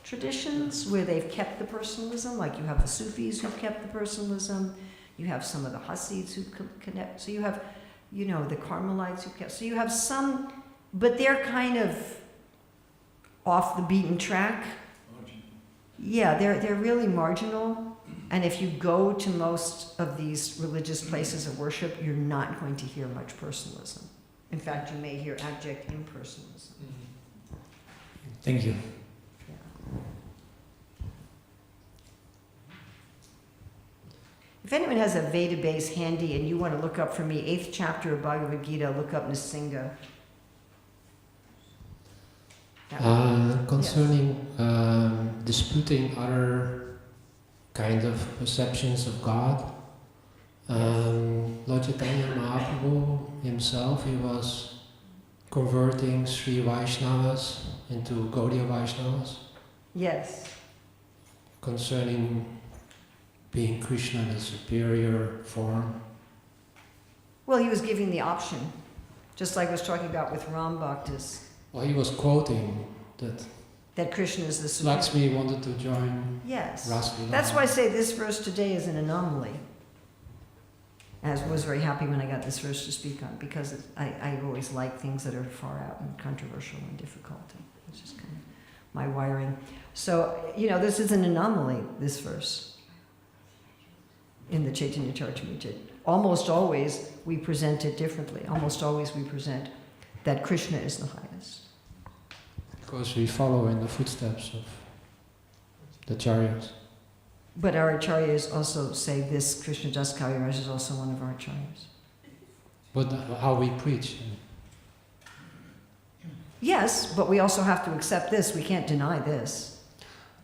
traditions where they've kept the personalism, like you have the Sufis who've kept the personalism, you have some of the Hasids who connect, so you have, the Carmelites who kept, so you have some, but they're kind of off the beaten track. Yeah, they're really marginal. And if you go to most of these religious places of worship, you're not going to hear much personalism. In fact, you may hear abject impersonalism. Thank you. Yeah. If anyone has a Veda base handy and you want to look up for me, 8th chapter of Bhagavad Gita, look up Nisinga. Concerning disputing other kind of perceptions of God, Lord Chaitanya Mahaprabhu himself, he was converting Sri Vaishnavas into Gaudiya Vaishnavas. Yes. Concerning being Krishna in a superior form. Well, he was giving the option, just like I was talking about with Ram Bhaktas. Well, he was quoting that Krishna is the superior. Lakshmi wanted to join Yes. Rasalila. That's why I say this verse today is an anomaly. I was very happy when I got this verse to speak on, because I always like things that are far out and controversial and difficult. It's just kind of my wiring. So, this is an anomaly, this verse, in the Chaitanya Charitamrita. Almost always we present it differently. Almost always we present that Krishna is the highest. Because we follow in the footsteps of the Acharyas. But our Acharyas also say this Krishna Das Kaviraj is also one of our Acharyas. But how we preach. Yes, but we also have to accept this. We can't deny this.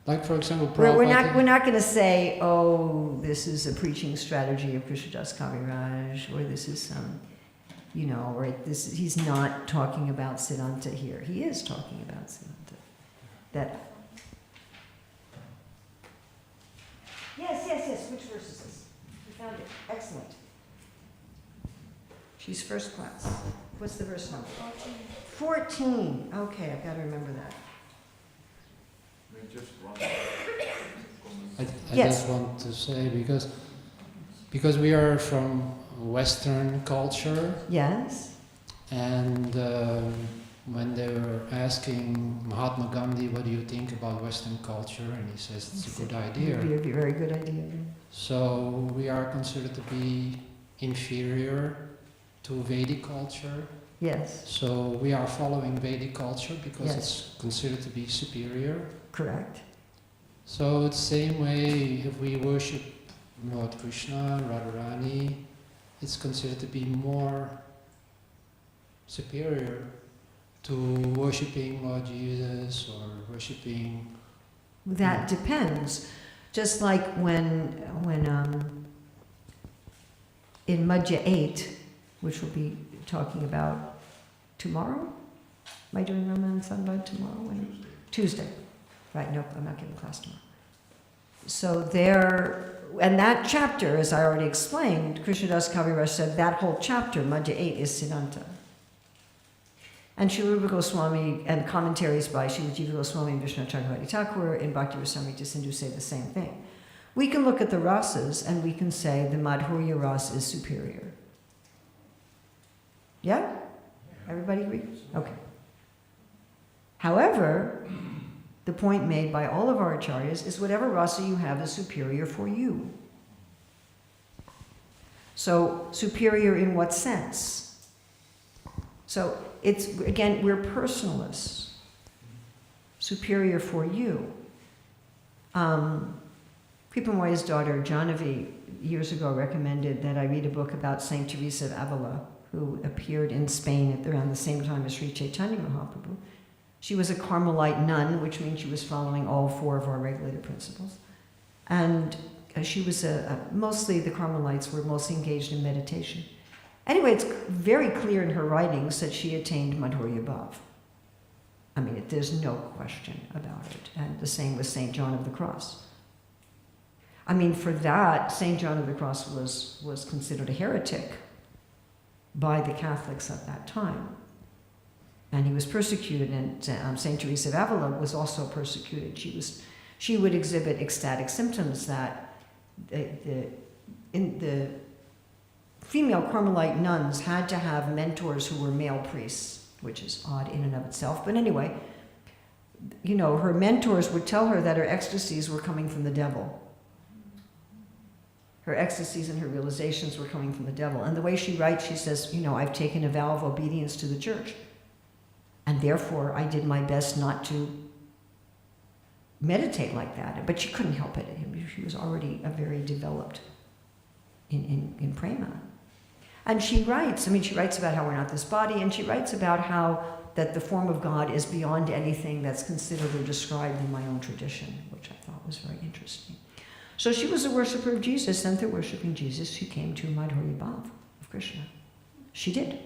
Like, for example, We're Prabhupada. not going to say, oh, this is a preaching strategy of Krishna Das Kaviraj, or this is some, or this. He's not talking about Siddhanta here. He is talking about Siddhanta. That. Yes. Which verse is this? We found it. Excellent. She's first class. What's the verse number? 14. Okay, I've got to remember that. I Yes. just want to say, because we are from Western culture, Yes. and when they were asking Mahatma Gandhi, what do you think about Western culture? And he says, it's a good idea. It would be a very good idea. So we are considered to be inferior to Vedic culture. Yes. So we are following Vedic culture because Yes. it's considered to be superior. Correct. So it's the same way if we worship Lord Krishna, Radharani, it's considered to be more superior to worshipping Lord Jesus or worshipping. That depends. Just like when in Madhya 8, which we'll be talking about tomorrow. Am I doing Raman Sambad tomorrow? Tuesday. Right, nope, I'm not giving class tomorrow. So and that chapter, as I already explained, Krishnadas Kaviraj said that whole chapter, Madhya 8, is Siddhanta. And Srila Rupa Goswami and commentaries by Srila Jiva Goswami and Vishnu Chakravarti Thakur in Bhakti Rasamrita Sindhu say the same thing. We can look at the rasas and we can say the Madhurya ras is superior. Yeah? Everybody agree? Okay. However, the point made by all of our acharyas is whatever rasa you have is superior for you. So, superior in what sense? So, it's, again, we're personalists. Superior for you. Kripamoy's daughter, Jahnavi, years ago recommended that I read a book about Saint Teresa of Avila, who appeared in Spain around the same time as Sri Chaitanya Mahaprabhu. She was a Carmelite nun, which means she was following all 4 of our regulated principles. And she was mostly the Carmelites were mostly engaged in meditation. Anyway, it's very clear in her writings that she attained Madhurya Bhav. I mean, there's no question about it. And the same with St. John of the Cross. I mean, for that, St. John of the Cross was considered a heretic by the Catholics at that time. And he was persecuted, and St. Teresa of Avila was also persecuted. She would exhibit ecstatic symptoms that the female Carmelite nuns had to have mentors who were male priests, which is odd in and of itself. But anyway, her mentors would tell her that her ecstasies were coming from the devil. Her ecstasies and her realizations were coming from the devil. And the way she writes, she says, I've taken a vow of obedience to the church. And therefore, I did my best not to meditate like that. But she couldn't help it. She was already a very developed in prema. And she writes, she writes about how we're not this body, and she writes about how that the form of God is beyond anything that's considered or described in my own tradition, which I thought was very interesting. So she was a worshiper of Jesus, and through worshiping Jesus, she came to Madhurya Bhav of Krishna. She did.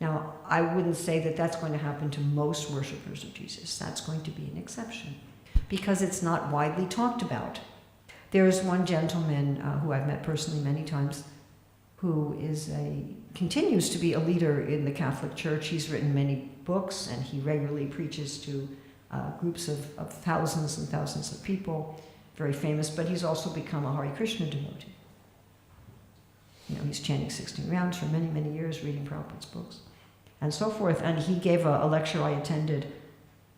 Now, I wouldn't say that that's going to happen to most worshippers of Jesus. That's going to be an exception, because it's not widely talked about. There is one gentleman who I've met personally many times, who continues to be a leader in the Catholic Church. He's written many books, and he regularly preaches to groups of thousands and thousands of people, very famous, but he's also become a Hare Krishna devotee. He's chanting 16 rounds for many, many years, reading Prabhupada's books, and so forth. And he gave a lecture I attended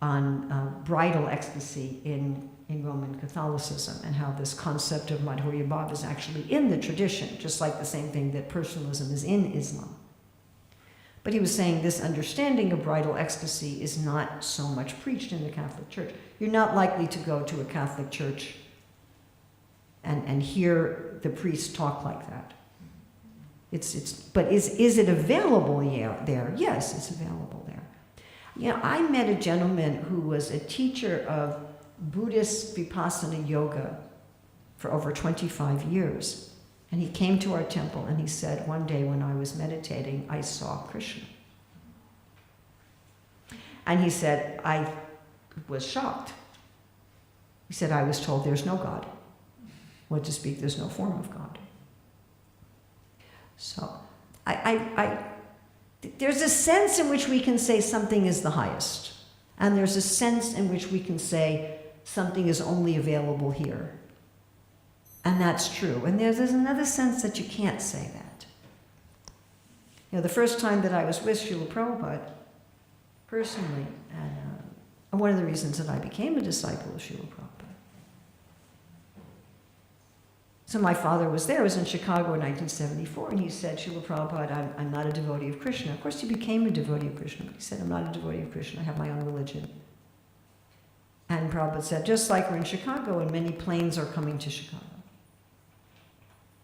on bridal ecstasy in Roman Catholicism, and how this concept of Madhurya Bhav is actually in the tradition, just like the same thing that personalism is in Islam. But he was saying this understanding of bridal ecstasy is not so much preached in the Catholic Church. You're not likely to go to a Catholic church and hear the priest talk like that. But is it available there? Yes, it's available there. I met a gentleman who was a teacher of Buddhist Vipassana yoga for over 25 years. And he came to our temple and he said, one day when I was meditating, I saw Krishna. And he said, I was shocked. He said, I was told there's no God. What to speak, there's no form of God. So there's a sense in which we can say something is the highest. And there's a sense in which we can say something is only available here. And that's true. And there's another sense that you can't say that. The first time that I was with Srila Prabhupada, personally, and one of the reasons that I became a disciple of Srila Prabhupada. So my father was there. I was in Chicago in 1974, and he said, Srila Prabhupada, I'm not a devotee of Krishna. Of course, he became a devotee of Krishna, but he said, I'm not a devotee of Krishna. I have my own religion. And Prabhupada said, just like we're in Chicago, and many planes are coming to Chicago.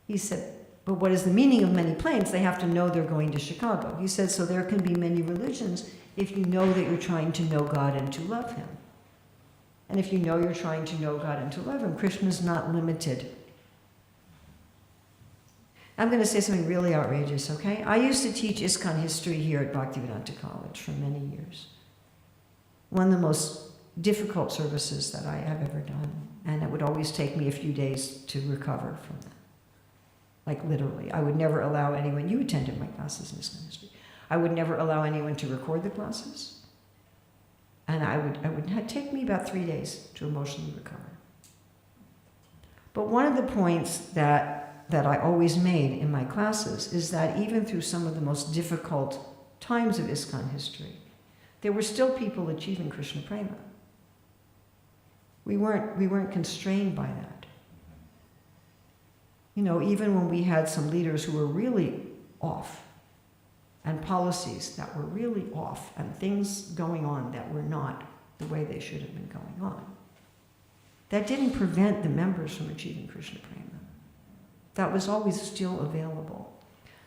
He said, but what is the meaning of many planes? They have to know they're going to Chicago. He said, so there can be many religions if you know that you're trying to know God and to love Him. And if you know you're trying to know God and to love Him, Krishna's not limited. I'm going to say something really outrageous, okay? I used to teach ISKCON history here at Bhaktivedanta College for many years. One of the most difficult services that I have ever done, and it would always take me a few days to recover from that. Like literally, I would never allow anyone, you attended my classes in ISKCON history, I would never allow anyone to record the classes, and it would take me about 3 days to emotionally recover. But one of the points that I always made in my classes is that even through some of the most difficult times of ISKCON history, there were still people achieving Krishna Prema. We weren't constrained by that. Even when we had some leaders who were really off, and policies that were really off, and things going on that were not the way they should have been going on, that didn't prevent the members from achieving Krishna Prema. That was always still available.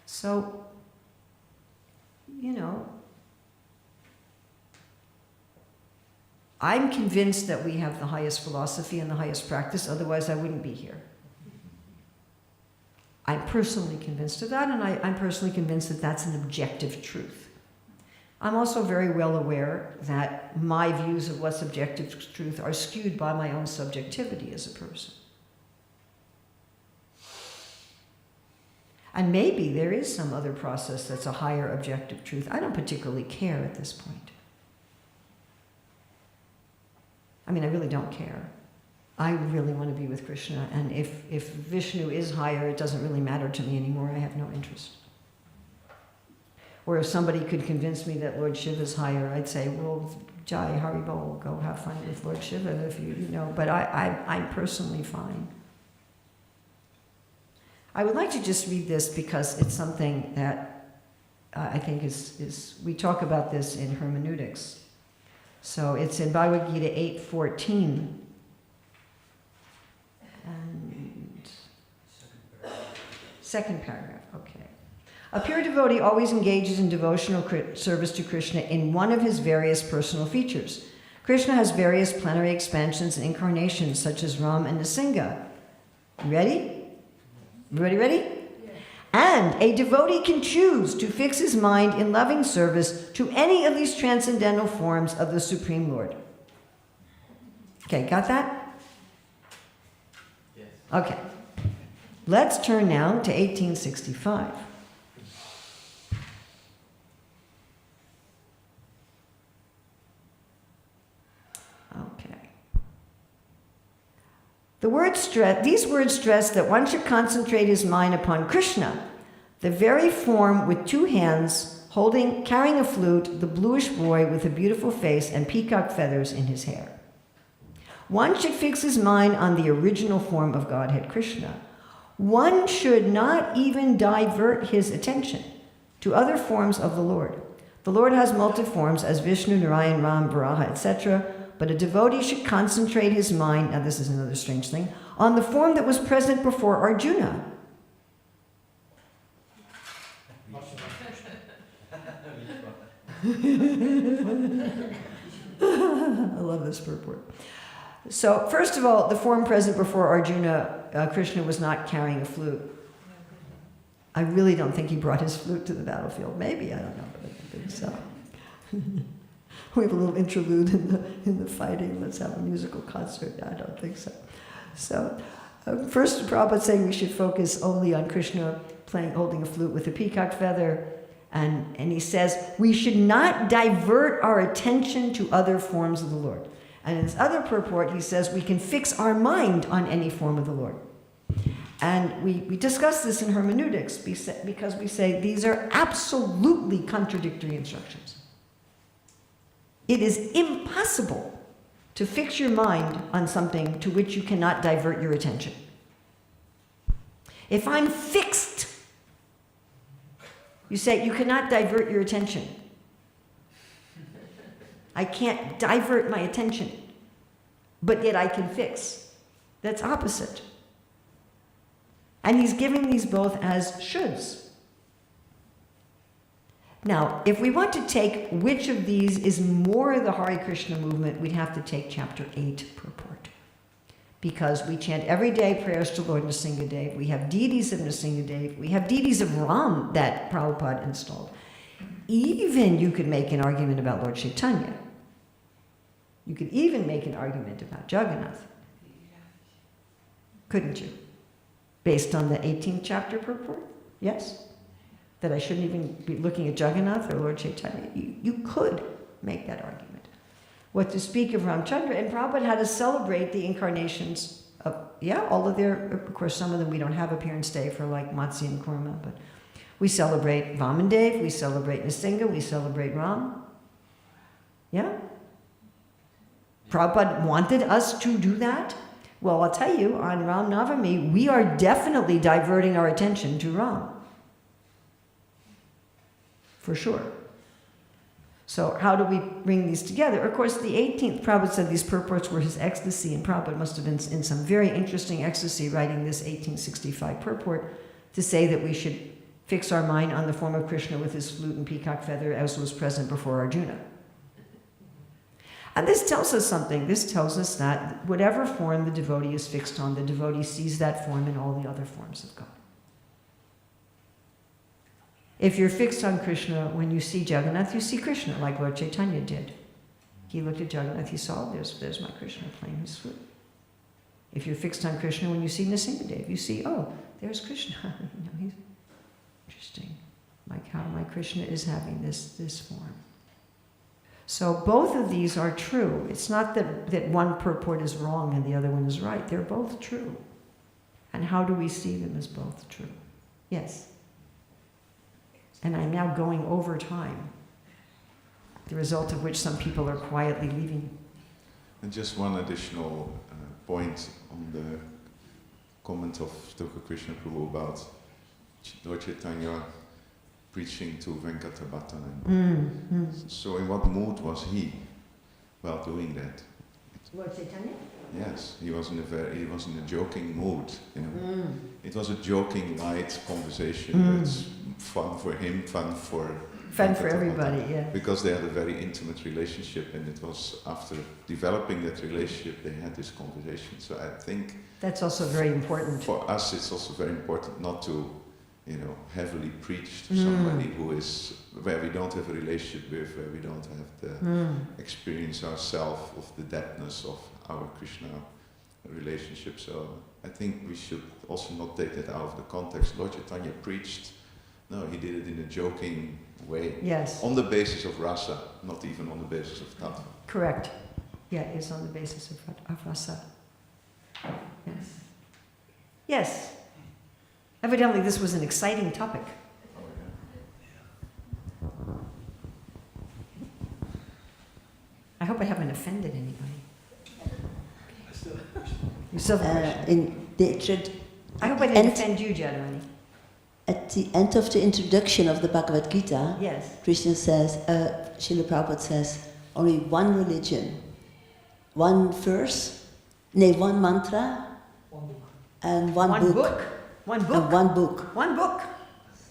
So, I'm convinced that we have the highest philosophy and the highest practice, otherwise I wouldn't be here. I'm personally convinced of that, and I'm personally convinced that that's an objective truth. I'm also very well aware that my views of what's objective truth are skewed by my own subjectivity as a person. And maybe there is some other process that's a higher objective truth. I don't particularly care at this point. I really don't care. I really want to be with Krishna, and if Vishnu is higher, it doesn't really matter to me anymore. I have no interest. Or if somebody could convince me that Lord Shiva is higher, I'd say, well, Jai, Haribol, go have fun with Lord Shiva if you know. But I'm personally fine. I would like to just read this because it's something that I think is we talk about this in hermeneutics. So it's in Bhagavad Gita 8:14. Second paragraph, okay. A pure devotee always engages in devotional service to Krishna in one of his various personal features. Krishna has various plenary expansions and incarnations such as Ram and Nrsimha. Ready? Ready? And a devotee can choose to fix his mind in loving service to any of these transcendental forms of the Supreme Lord. Okay, got that? Yes. Okay. Let's turn now to 1865. Okay. These words stress that one should concentrate his mind upon Krishna, the very form with two hands, carrying a flute, the bluish boy with a beautiful face and peacock feathers in his hair. One should fix his mind on the original form of Godhead Krishna. One should not even divert his attention to other forms of the Lord. The Lord has multi-forms as Vishnu, Narayan, Ram, Varaha, etc., but a devotee should concentrate his mind, now this is another strange thing, on the form that was present before Arjuna. I love this purport. So, first of all, the form present before Arjuna, Krishna was not carrying a flute. I really don't think he brought his flute to the battlefield. Maybe, I don't know, but I don't think so. We have a little interlude in the fighting. Let's have a musical concert. I don't think so. So, first, Prabhupada's saying we should focus only on Krishna holding a flute with a peacock feather. And he says we should not divert our attention to other forms of the Lord. And in his other purport, he says we can fix our mind on any form of the Lord. And we discuss this in hermeneutics because we say these are absolutely contradictory instructions. It is impossible to fix your mind on something to which you cannot divert your attention. If I'm fixed, you say you cannot divert your attention. I can't divert my attention, but yet I can fix. That's opposite. And he's giving these both as shoulds. Now, if we want to take which of these is more the Hare Krishna movement, we'd have to take chapter 8 purport. Because we chant every day prayers to Lord Nrsimhadev. We have deities of Nrsimhadev. We have deities of Ram that Prabhupada installed. Even you could make an argument about Lord Chaitanya. You could even make an argument about Jagannath. Couldn't you? Based on the 18th chapter purport? Yes? That I shouldn't even be looking at Jagannath or Lord Chaitanya? You could make that argument. What to speak of Ramchandra, and Prabhupada had to celebrate the incarnations of, all of of course some of them we don't have appearance day for, like Matsya and Kurma, but we celebrate Vamandev, we celebrate Nrsimha, we celebrate Ram. Yeah? Prabhupada wanted us to do that. Well, I'll tell you, on Ram Navami, we are definitely diverting our attention to Ram. For sure. So how do we bring these together? Of course, the 18th, Prabhupada said these purports were his ecstasy, and Prabhupada must have been in some very interesting ecstasy writing this 1865 purport to say that we should fix our mind on the form of Krishna with his flute and peacock feather as was present before Arjuna. And this tells us something. This tells us that whatever form the devotee is fixed on, the devotee sees that form in all the other forms of God. If you're fixed on Krishna, when you see Jagannath, you see Krishna, like Lord Chaitanya did. He looked at Jagannath, he saw, there's my Krishna playing his flute. If you're fixed on Krishna, when you see Nrsimhadev, you see, oh, there's Krishna. He's interesting. Like how my Krishna is having this form. So both of these are true. It's not that one purport is wrong and the other one is right. They're both true. And how do we see them as both true? Yes. And I'm now going over time, the result of which some people are quietly leaving. And just one additional point on the comment of Stoka Krishna Prabhu about Lord Chaitanya preaching to Venkatabhata. So in what mood was he while doing that? Lord Chaitanya? Yes, he was in a joking mood. You know, it was a joking, light conversation. It's fun for him, fun for everybody, yeah. because they had a very intimate relationship, and it was after developing that relationship they had this conversation. So I think that's also very important. For us, it's also very important not to, heavily preach to somebody where we don't have a relationship with, where we don't have the experience ourselves of the depthness of our Krishna relationship. So I think we should also not take that out of the context. Lord Chaitanya preached. No, he did it in a joking way. Yes. On the basis of rasa, not even on the basis of tattva. Correct. Yeah, it's on the basis of rasa. Yes. Yes. Evidently, this was an exciting topic. I hope I haven't offended anybody. You still have a question? I hope I didn't offend you, Jadavani. At the end of the introduction of the Bhagavad Gita, Yes. Krishna says, Srila Prabhupada says, only one religion, one verse, one mantra, and one book. One book. And one book. One book.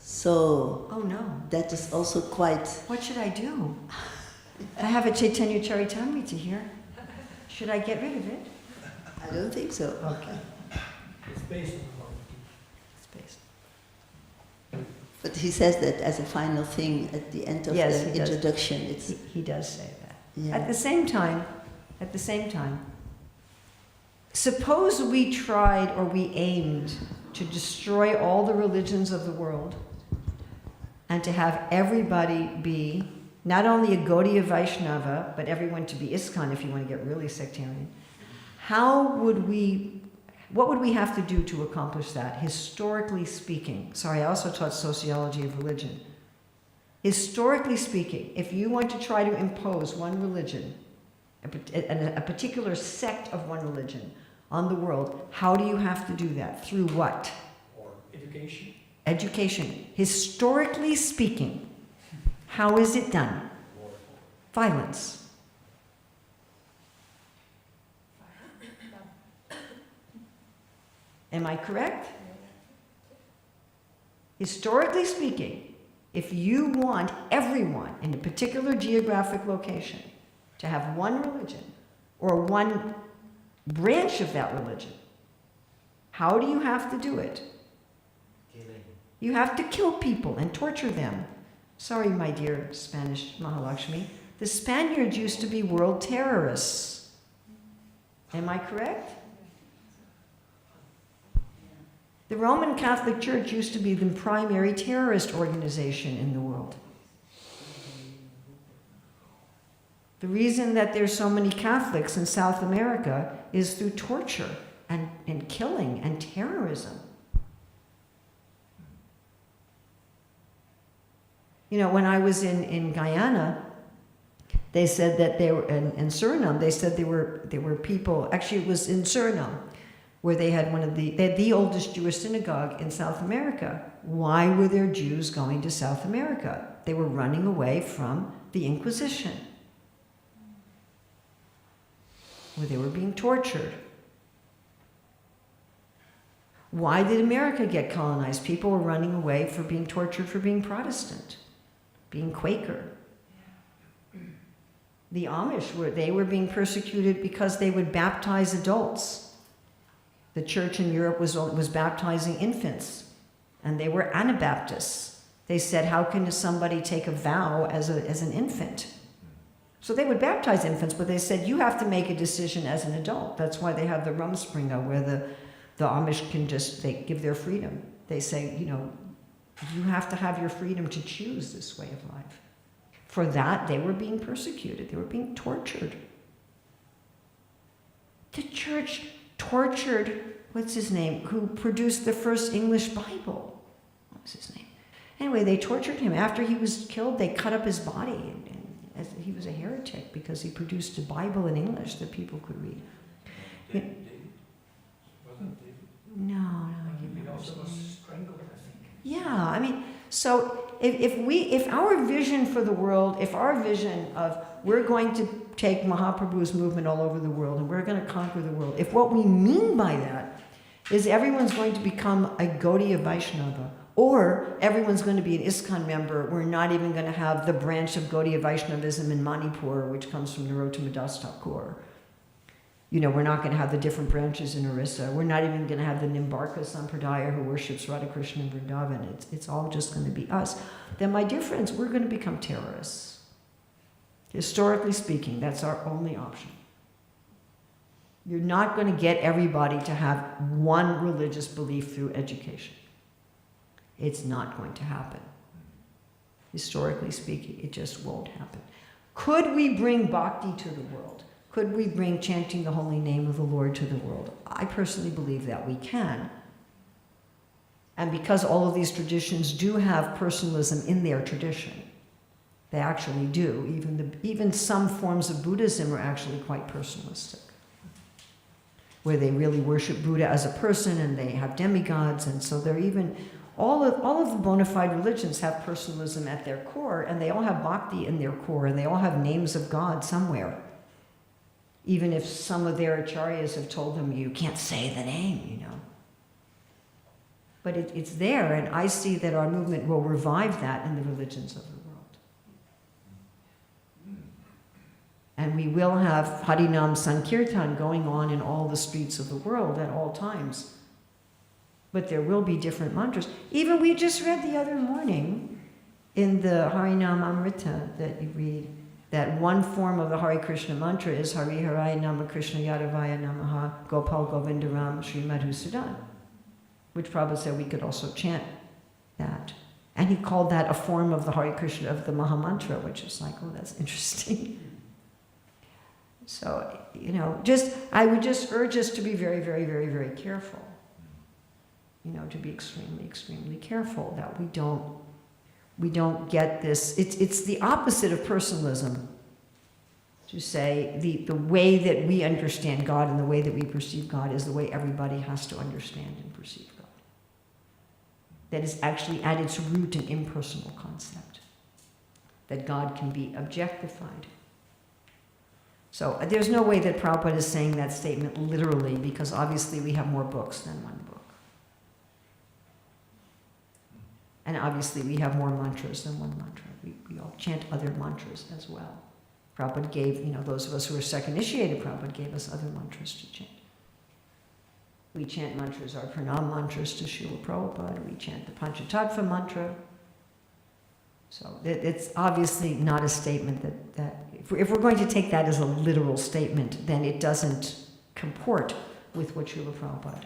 So, oh no. That is also quite... What should I do? I have a Chaitanya Charitamrita here. Should I get rid of it? I don't think so. Okay. It's based on the Bhagavad Gita. It's based. But he says that as a final thing at the end of the introduction. He does say that. Yeah. At the same time, suppose we tried or we aimed to destroy all the religions of the world and to have everybody be not only a Gaudiya Vaishnava, but everyone to be ISKCON if you want to get really sectarian. What would we have to do to accomplish that, historically speaking? Sorry, I also taught sociology of religion. Historically speaking, if you want to try to impose one religion, a particular sect of one religion on the world, how do you have to do that? Through what? Or education. Education. Historically speaking, how is it done? Violence. Am I correct? Historically speaking, if you want everyone in a particular geographic location to have one religion or one branch of that religion, how do you have to do it? Killing. You have to kill people and torture them. Sorry, my dear Spanish Mahalakshmi, the Spaniards used to be world terrorists. Am I correct? The Roman Catholic Church used to be the primary terrorist organization in the world. The reason that there's so many Catholics in South America is through torture and killing and terrorism. When I was in Guyana, they said that they were, in Suriname, they said there were people, actually it was in Suriname, where they had the oldest Jewish synagogue in South America. Why were there Jews going to South America? They were running away from the Inquisition, where they were being tortured. Why did America get colonized? People were running away for being tortured for being Protestant, being Quaker. The Amish were being persecuted because they would baptize adults. The church in Europe was baptizing infants, and they were Anabaptists. They said, how can somebody take a vow as an infant? So they would baptize infants, but they said, you have to make a decision as an adult. That's why they have the Rumspringa, where the Amish they give their freedom. They say, you have to have your freedom to choose this way of life. For that, they were being persecuted. They were being tortured. The church tortured, what's his name, who produced the first English Bible. What was his name? Anyway, they tortured him. After he was killed, they cut up his body. And he was a heretic because he produced a Bible in English that people could read. David? Wasn't David? No, I can't He remember his also was name. strangled, I think. Yeah, so if our vision for the world, if our vision of we're going to take Mahaprabhu's movement all over the world and we're going to conquer the world, if what we mean by that is everyone's going to become a Gaudiya Vaishnava, or everyone's going to be an ISKCON member. We're not even going to have the branch of Gaudiya Vaishnavism in Manipur, which comes from Narottama Das Thakur. We're not going to have the different branches in Orissa. We're not even going to have the Nimbarka Sampradaya who worships Radhakrishna in Vrindavan. It's all just going to be us. Then, my dear friends, we're going to become terrorists. Historically speaking, that's our only option. You're not going to get everybody to have one religious belief through education. It's not going to happen. Historically speaking, it just won't happen. Could we bring bhakti to the world? Could we bring chanting the holy name of the Lord to the world? I personally believe that we can. And because all of these traditions do have personalism in their tradition, they actually do. Even some forms of Buddhism are actually quite personalistic, where they really worship Buddha as a person and they have demigods, and so they're even... All of the bona fide religions have personalism at their core, and they all have bhakti in their core, and they all have names of God somewhere. Even if some of their acharyas have told them, you can't say the name, But it's there, and I see that our movement will revive that in the religions of the world. And we will have Harinam Sankirtan going on in all the streets of the world at all times. But there will be different mantras. Even we just read the other morning in the Harinam Amrita that you read, that one form of the Hare Krishna mantra is Hari Haraya Nama Krishna Yadavaya Namaha Gopal Govindaram Sri Madhusudan, which Prabhupada said we could also chant that. And he called that a form of the Hare Krishna, of the Mahamantra, which is like, oh, that's interesting. So, I would just urge us to be very, very, very, very careful. To be extremely, extremely careful that we don't get this. It's the opposite of personalism to say the way that we understand God and the way that we perceive God is the way everybody has to understand and perceive God. That is actually at its root an impersonal concept, that God can be objectified. So there's no way that Prabhupada is saying that statement literally, because obviously we have more books than one book. And obviously we have more mantras than one mantra. We all chant other mantras as well. Prabhupada gave, those of us who are second initiated, Prabhupada gave us other mantras to chant. We chant mantras, our pranam mantras to Srila Prabhupada. We chant the Panchatattva mantra. So it's obviously not a statement that if we're going to take that as a literal statement, then it doesn't comport with what Srila Prabhupada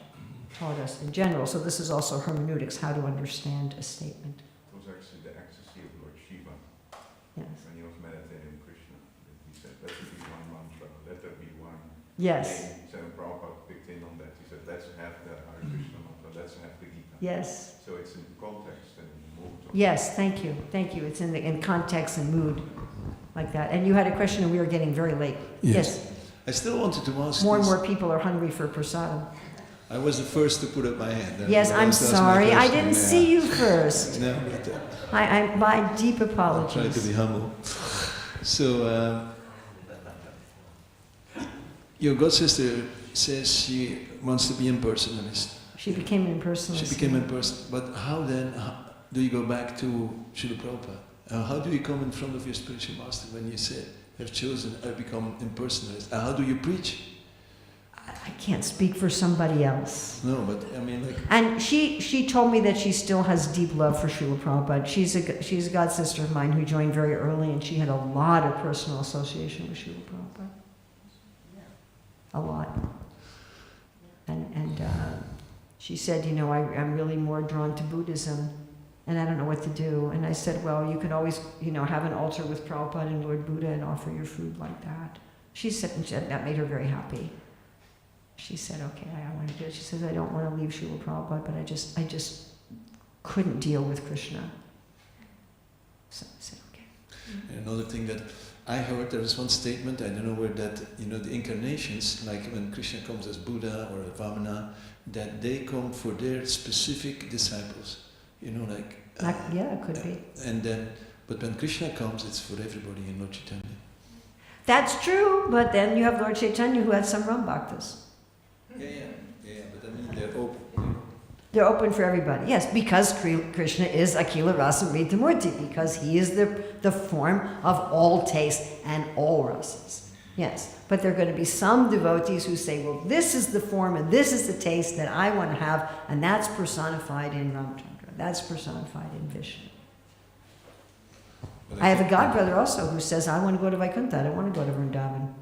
taught us in general. So this is also hermeneutics, how to understand a statement. It was actually the ecstasy of Lord Shiva. Yes. When he was meditating Krishna, he said, let there be one mantra, let there be one Yes. name. So Prabhupada picked in on that. He said, let's have the Hare Krishna mantra, let's have the Gita. Yes. So it's in context and mood. Yes, thank you. Thank you. It's in context and mood like that. And you had a question and we were getting very late. Yes. I still wanted to ask More and more people are hungry for prasadam. I was the first to put up my hand. Yes, I'm sorry. I didn't see you first. No, but my deep apologies. I'll try to be humble. So, your god sister says she wants to be impersonalist. She became an impersonalist. She became impersonalist. But how then do you go back to Srila Prabhupada? How do you come in front of your spiritual master when you say, have chosen, I become impersonalist? How do you preach? I can't speak for somebody else. No, but I mean, like. And she told me that she still has deep love for Srila Prabhupada. She's a god sister of mine who joined very early, and she had a lot of personal association with Srila Prabhupada. A lot. And she said, I'm really more drawn to Buddhism, and I don't know what to do. And I said, well, you can always, have an altar with Prabhupada and Lord Buddha and offer your food like that. She said that made her very happy. She said, okay, I want to do it. She says, I don't want to leave Srila Prabhupada, but I just couldn't deal with Krishna. So I said, okay. And another thing that I heard, there is one statement, I don't know where that, the incarnations, like when Krishna comes as Buddha or as Vamana, that they come for their specific disciples. Yeah, it could be. And then, but when Krishna comes, it's for everybody in Lord Chaitanya. That's true, but then you have Lord Chaitanya who had some Ram Bhaktas. Yeah, but I they're open. They're open for everybody. Yes, because Krishna is Akila Rasa Mrita Murti, because he is the form of all taste and all rasas. Yes, but there are going to be some devotees who say, well, this is the form and this is the taste that I want to have, and that's personified in Ramchandra. That's personified in Vishnu. I have a godbrother also who says, I want to go to Vaikuntha, I don't want to go to Vrindavan.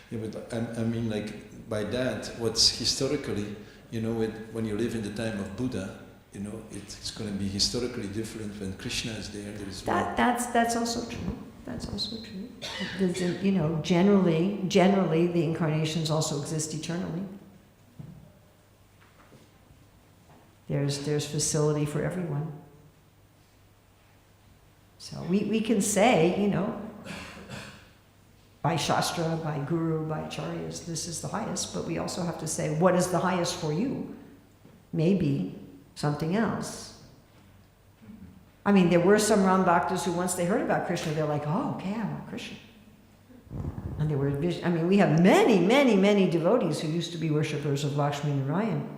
Yeah, but I mean, like, by that, what's historically, you know, when you live in the time of Buddha, you know, it's going to be historically different when Krishna is there. There is that's also true. That's also true. You know, generally, the incarnations also exist eternally. There's facility for everyone. So we can say, you know, by Shastra, by Guru, by Acharyas, this is the highest, but we also have to say, what is the highest for you? Maybe something else. I mean, there were some Ram Bhaktas who once they heard about Krishna, they're like, oh, okay, I want Krishna. And they were, I mean, we have many, many, many devotees who used to be worshippers of Lakshmi Narayan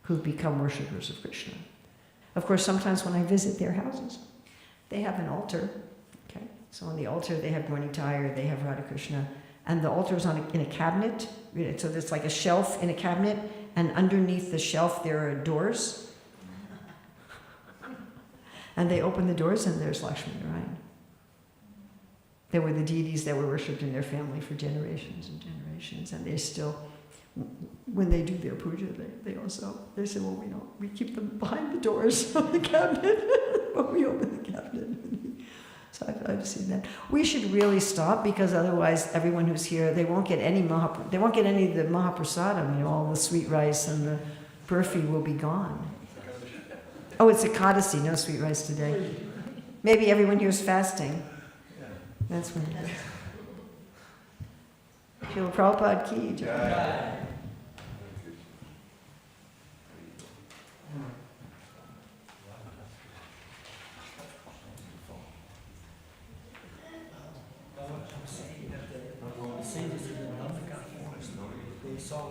who've become worshippers of Krishna. Of course, sometimes when I visit their houses, they have an altar. Okay, so on the altar they have Gaurnitai, they have Radha Krishna, and the altar is in a cabinet. So there's like a shelf in a cabinet, and underneath the shelf there are doors. And they open the doors and there's Lakshmi Narayan. They were the deities that were worshipped in their family for generations and generations, and they still, when they do their puja, they say, well, we keep them behind the doors of the cabinet, but we open the cabinet. So I've seen that. We should really stop, because otherwise everyone who's here, they won't get any of the Mahaprasadam, all the sweet rice and the burfi will be gone. Oh, it's Ekadasi, no sweet rice today. Maybe everyone here is fasting. That's when it is. Srila Prabhupada ki jai. They saw